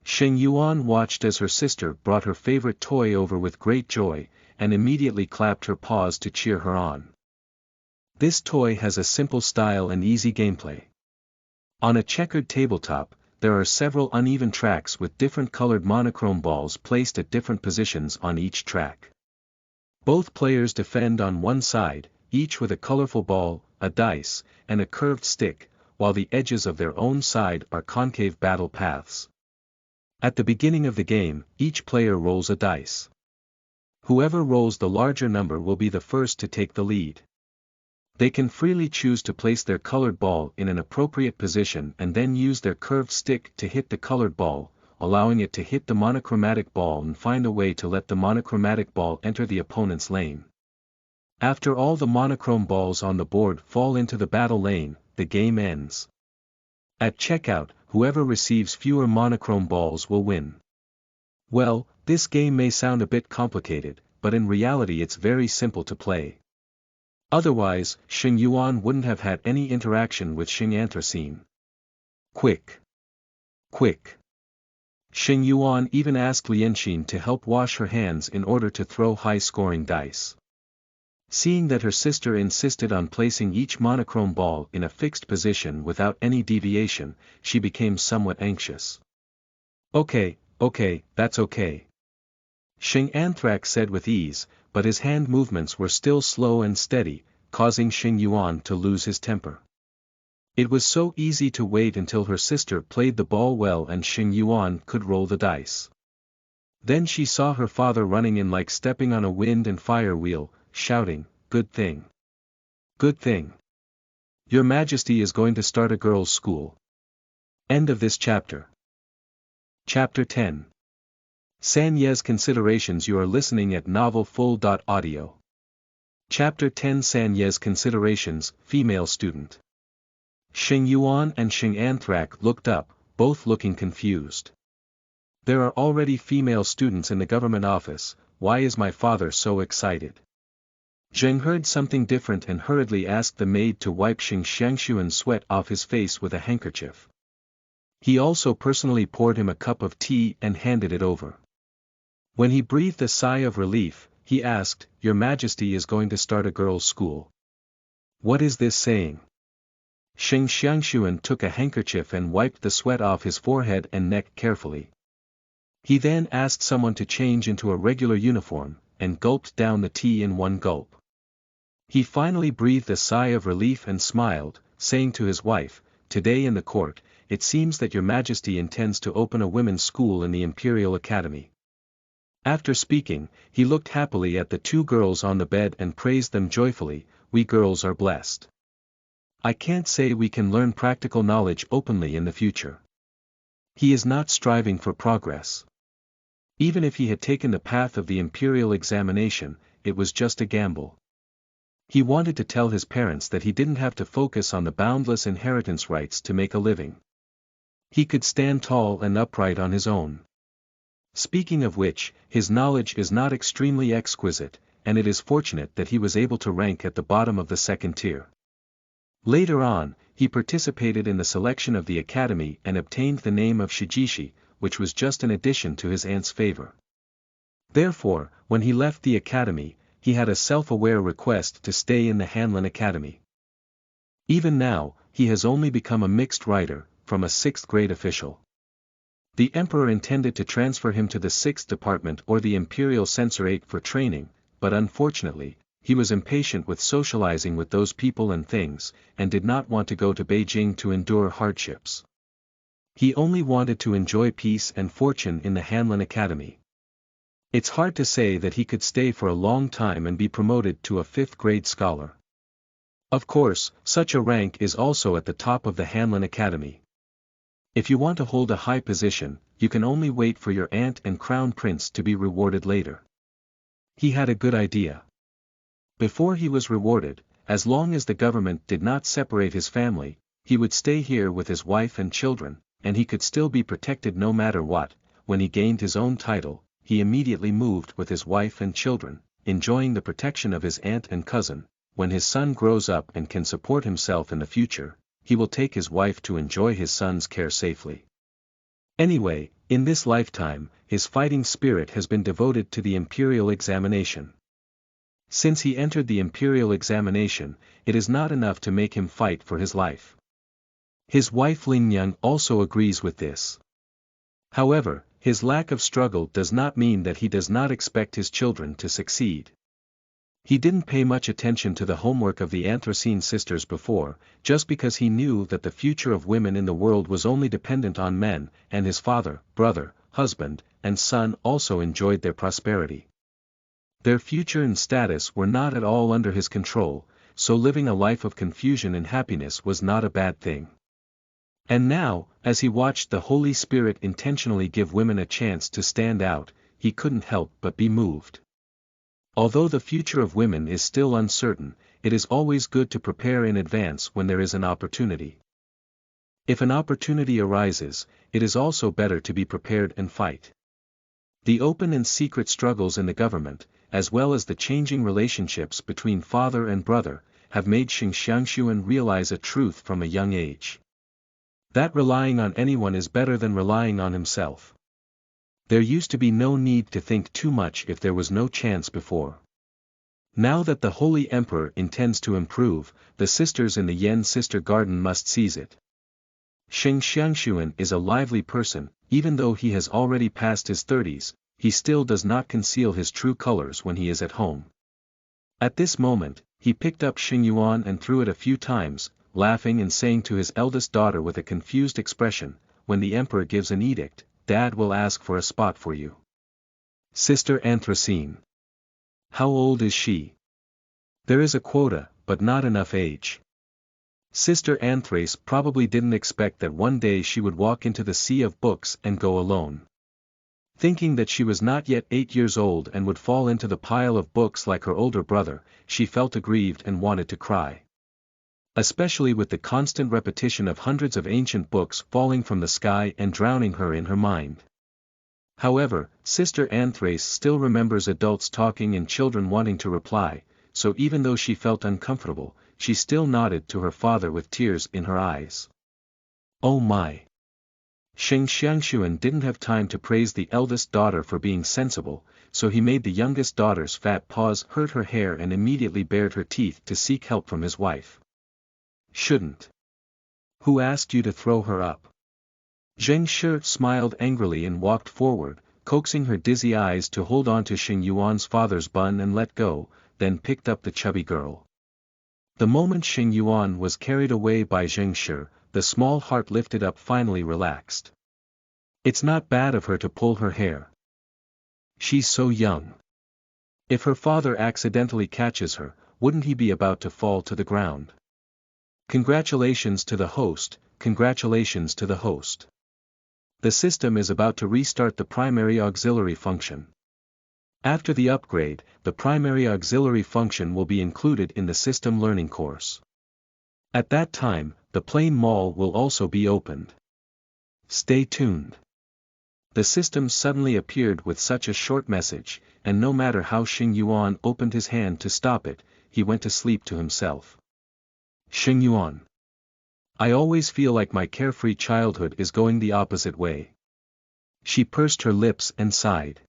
Sheng Yuan watched as her sister brought her favorite toy over with great joy, and immediately clapped her paws to cheer her on. This toy has a simple style and easy gameplay. On a checkered tabletop, there are several uneven tracks with different colored monochrome balls placed at different positions on each track. Both players defend on one side, each with a colorful ball, a dice, and a curved stick, while the edges of their own side are concave battle paths. At the beginning of the game, each player rolls a dice. Whoever rolls the larger number will be the first to take the lead. They can freely choose to place their colored ball in an appropriate position and then use their curved stick to hit the colored ball, allowing it to hit the monochromatic ball and find a way to let the monochromatic ball enter the opponent's lane. After all the monochrome balls on the board fall into the battle lane, the game ends. At checkout, whoever receives fewer monochrome balls will win. Well, this game may sound a bit complicated, but in reality it's very simple to play. Otherwise, Sheng Yuan wouldn't have had any interaction with Sheng Anthrazine. Quick! Quick! Sheng Yuan even asked Lianxin to help wash her hands in order to throw high-scoring dice. Seeing that her sister insisted on placing each monochrome ball in a fixed position without any deviation, she became somewhat anxious. Okay, that's okay. Sheng Anthrax said with ease, but his hand movements were still slow and steady, causing Sheng Yuan to lose his temper. It was so easy to wait until her sister played the ball well and Sheng Yuan could roll the dice. Then she saw her father running in like stepping on a wind and fire wheel, shouting, "Good thing! Good thing! Your Majesty is going to start a girls' school." End of this chapter. Chapter 10. Sanye's Considerations. You are listening at novelfull.audio. Chapter 10. Sanye's Considerations, Female Student. Sheng Yuan and Sheng Anthrax looked up, both looking confused. There are already female students in the government office, why is my father so excited? Zheng heard something different and hurriedly asked the maid to wipe Sheng Xiangshuan's sweat off his face with a handkerchief. He also personally poured him a cup of tea and handed it over. When he breathed a sigh of relief, he asked, "Your Majesty is going to start a girls' school. What is this saying?" Sheng Xiangshuan took a handkerchief and wiped the sweat off his forehead and neck carefully. He then asked someone to change into a regular uniform, and gulped down the tea in one gulp. He finally breathed a sigh of relief and smiled, saying to his wife, "Today in the court, it seems that your majesty intends to open a women's school in the Imperial Academy. After speaking, he looked happily at the two girls on the bed and praised them joyfully. We girls are blessed. I can't say we can learn practical knowledge openly in the future. He is not striving for progress. Even if he had taken the path of the imperial examination, it was just a gamble. He wanted to tell his parents that he didn't have to focus on the boundless inheritance rights to make a living. He could stand tall and upright on his own. Speaking of which, his knowledge is not extremely exquisite, and it is fortunate that he was able to rank at the bottom of the second tier. Later on, he participated in the selection of the academy and obtained the name of Shijishi, which was just an addition to his aunt's favor. Therefore, when he left the academy, he had a self-aware request to stay in the Hanlin Academy. Even now, he has only become a mixed writer, from a 6th grade official. The emperor intended to transfer him to the 6th department or the Imperial Censorate for training, but unfortunately, he was impatient with socializing with those people and things, and did not want to go to Beijing to endure hardships. He only wanted to enjoy peace and fortune in the Hanlin Academy. It's hard to say that he could stay for a long time and be promoted to a 5th grade scholar. Of course, such a rank is also at the top of the Hanlin Academy. If you want to hold a high position, you can only wait for your aunt and crown prince to be rewarded later. He had a good idea. Before he was rewarded, as long as the government did not separate his family, he would stay here with his wife and children, and he could still be protected no matter what. When he gained his own title, he immediately moved with his wife and children, enjoying the protection of his aunt and cousin. When his son grows up and can support himself in the future, he will take his wife to enjoy his son's care safely. Anyway, in this lifetime, his fighting spirit has been devoted to the imperial examination. Since he entered the imperial examination, it is not enough to make him fight for his life. His wife Lingyang also agrees with this. However, his lack of struggle does not mean that he does not expect his children to succeed. He didn't pay much attention to the homework of the Anthracene sisters before, just because he knew that the future of women in the world was only dependent on men, and his father, brother, husband, and son also enjoyed their prosperity. Their future and status were not at all under his control, so living a life of confusion and happiness was not a bad thing. And now, as he watched the Holy Spirit intentionally give women a chance to stand out, he couldn't help but be moved. Although the future of women is still uncertain, it is always good to prepare in advance when there is an opportunity. If an opportunity arises, it is also better to be prepared and fight. The open and secret struggles in the government, as well as the changing relationships between father and brother, have made Shengyuan realize a truth from a young age. That relying on anyone is better than relying on himself. There used to be no need to think too much if there was no chance before. Now that the Holy Emperor intends to improve, the sisters in the Yen Sister Garden must seize it. Shengyuan is a lively person. Even though he has already passed his 30s, he still does not conceal his true colors when he is at home. At this moment, he picked up Sheng Yuan and threw it a few times, laughing and saying to his eldest daughter with a confused expression, "When the emperor gives an edict, Dad will ask for a spot for you." Sister Anthracene. How old is she? There is a quota, but not enough age. Sister Anthrace probably didn't expect that one day she would walk into the sea of books and go alone. Thinking that she was not yet 8 years old and would fall into the pile of books like her older brother, she felt aggrieved and wanted to cry. Especially with the constant repetition of hundreds of ancient books falling from the sky and drowning her in her mind. However, Sister Anthrace still remembers adults talking and children wanting to reply, so even though she felt uncomfortable, she still nodded to her father with tears in her eyes. Oh my! Shengyuan didn't have time to praise the eldest daughter for being sensible, so he made the youngest daughter's fat paws hurt her hair and immediately bared her teeth to seek help from his wife. Shouldn't. Who asked you to throw her up? Zheng Shi smiled angrily and walked forward, coaxing her dizzy eyes to hold on to Sheng Yuan's father's bun and let go, then picked up the chubby girl. The moment Sheng Yuan was carried away by Zheng Shi, the small heart lifted up finally relaxed. It's not bad of her to pull her hair. She's so young. If her father accidentally catches her, wouldn't he be about to fall to the ground? Congratulations to the host, congratulations to the host. The system is about to restart the primary auxiliary function. After the upgrade, the primary auxiliary function will be included in the system learning course. At that time, the plane mall will also be opened. Stay tuned. The system suddenly appeared with such a short message, and no matter how Sheng Yuan opened his hand to stop it, he went to sleep to himself. Sheng Yuan. I always feel like my carefree childhood is going the opposite way. She pursed her lips and sighed.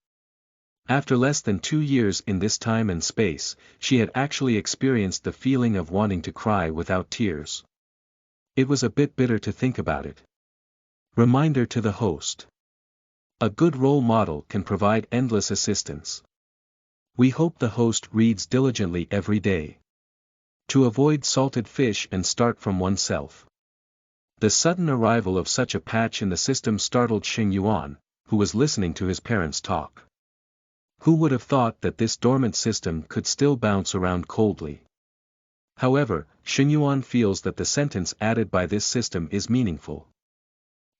After less than 2 years in this time and space, she had actually experienced the feeling of wanting to cry without tears. It was a bit bitter to think about it. Reminder to the host. A good role model can provide endless assistance. We hope the host reads diligently every day. To avoid salted fish and start from oneself. The sudden arrival of such a patch in the system startled Sheng Yuan, who was listening to his parents talk. Who would have thought that this dormant system could still bounce around coldly? However, Sheng Yuan feels that the sentence added by this system is meaningful.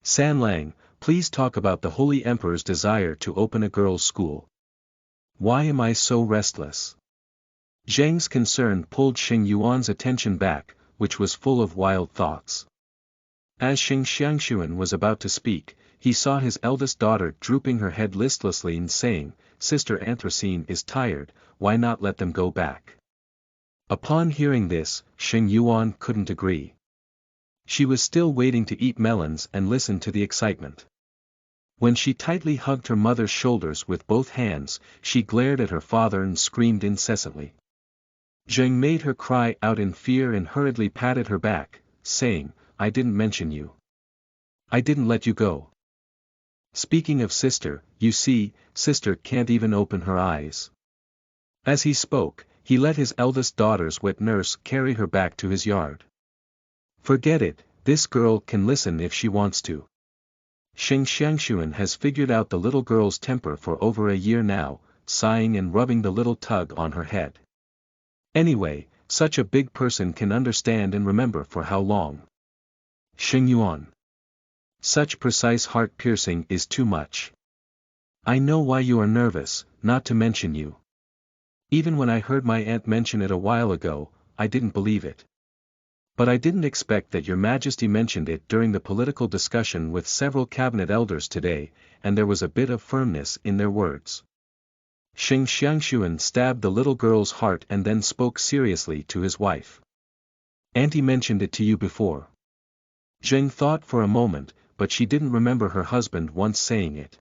San Lang, please talk about the Holy Emperor's desire to open a girls' school. Why am I so restless? Zheng's concern pulled Sheng Yuan's attention back, which was full of wild thoughts. As Xianyu was about to speak, he saw his eldest daughter drooping her head listlessly and saying, Sister Anthracene is tired, why not let them go back? Upon hearing this, Sheng Yuan couldn't agree. She was still waiting to eat melons and listen to the excitement. When she tightly hugged her mother's shoulders with both hands, she glared at her father and screamed incessantly. Zheng made her cry out in fear and hurriedly patted her back, saying, I didn't mention you. I didn't let you go. Speaking of sister, you see, sister can't even open her eyes. As he spoke, he let his eldest daughter's wet nurse carry her back to his yard. Forget it, this girl can listen if she wants to. Shengyuan has figured out the little girl's temper for over a year now, sighing and rubbing the little tug on her head. Anyway, such a big person can understand and remember for how long. Sheng Yuan. Such precise heart-piercing is too much. I know why you are nervous, not to mention you. Even when I heard my aunt mention it a while ago, I didn't believe it. But I didn't expect that your majesty mentioned it during the political discussion with several cabinet elders today, and there was a bit of firmness in their words. Shengyuan stabbed the little girl's heart and then spoke seriously to his wife. Auntie mentioned it to you before. Zheng thought for a moment, but she didn't remember her husband once saying it.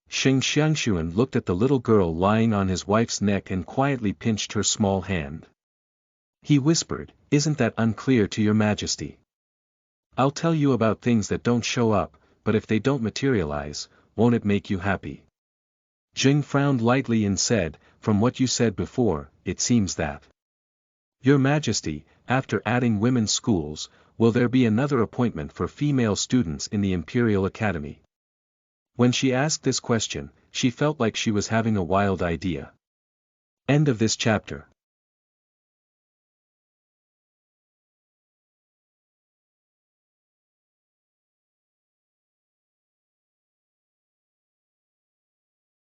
Shengyuan looked at the little girl lying on his wife's neck and quietly pinched her small hand. He whispered, Isn't that unclear to your majesty? I'll tell you about things that don't show up, but if they don't materialize, won't it make you happy? Zheng frowned lightly and said, From what you said before, it seems that. Your majesty, after adding women's schools, will there be another appointment for female students in the Imperial Academy? When she asked this question, she felt like she was having a wild idea. End of this chapter.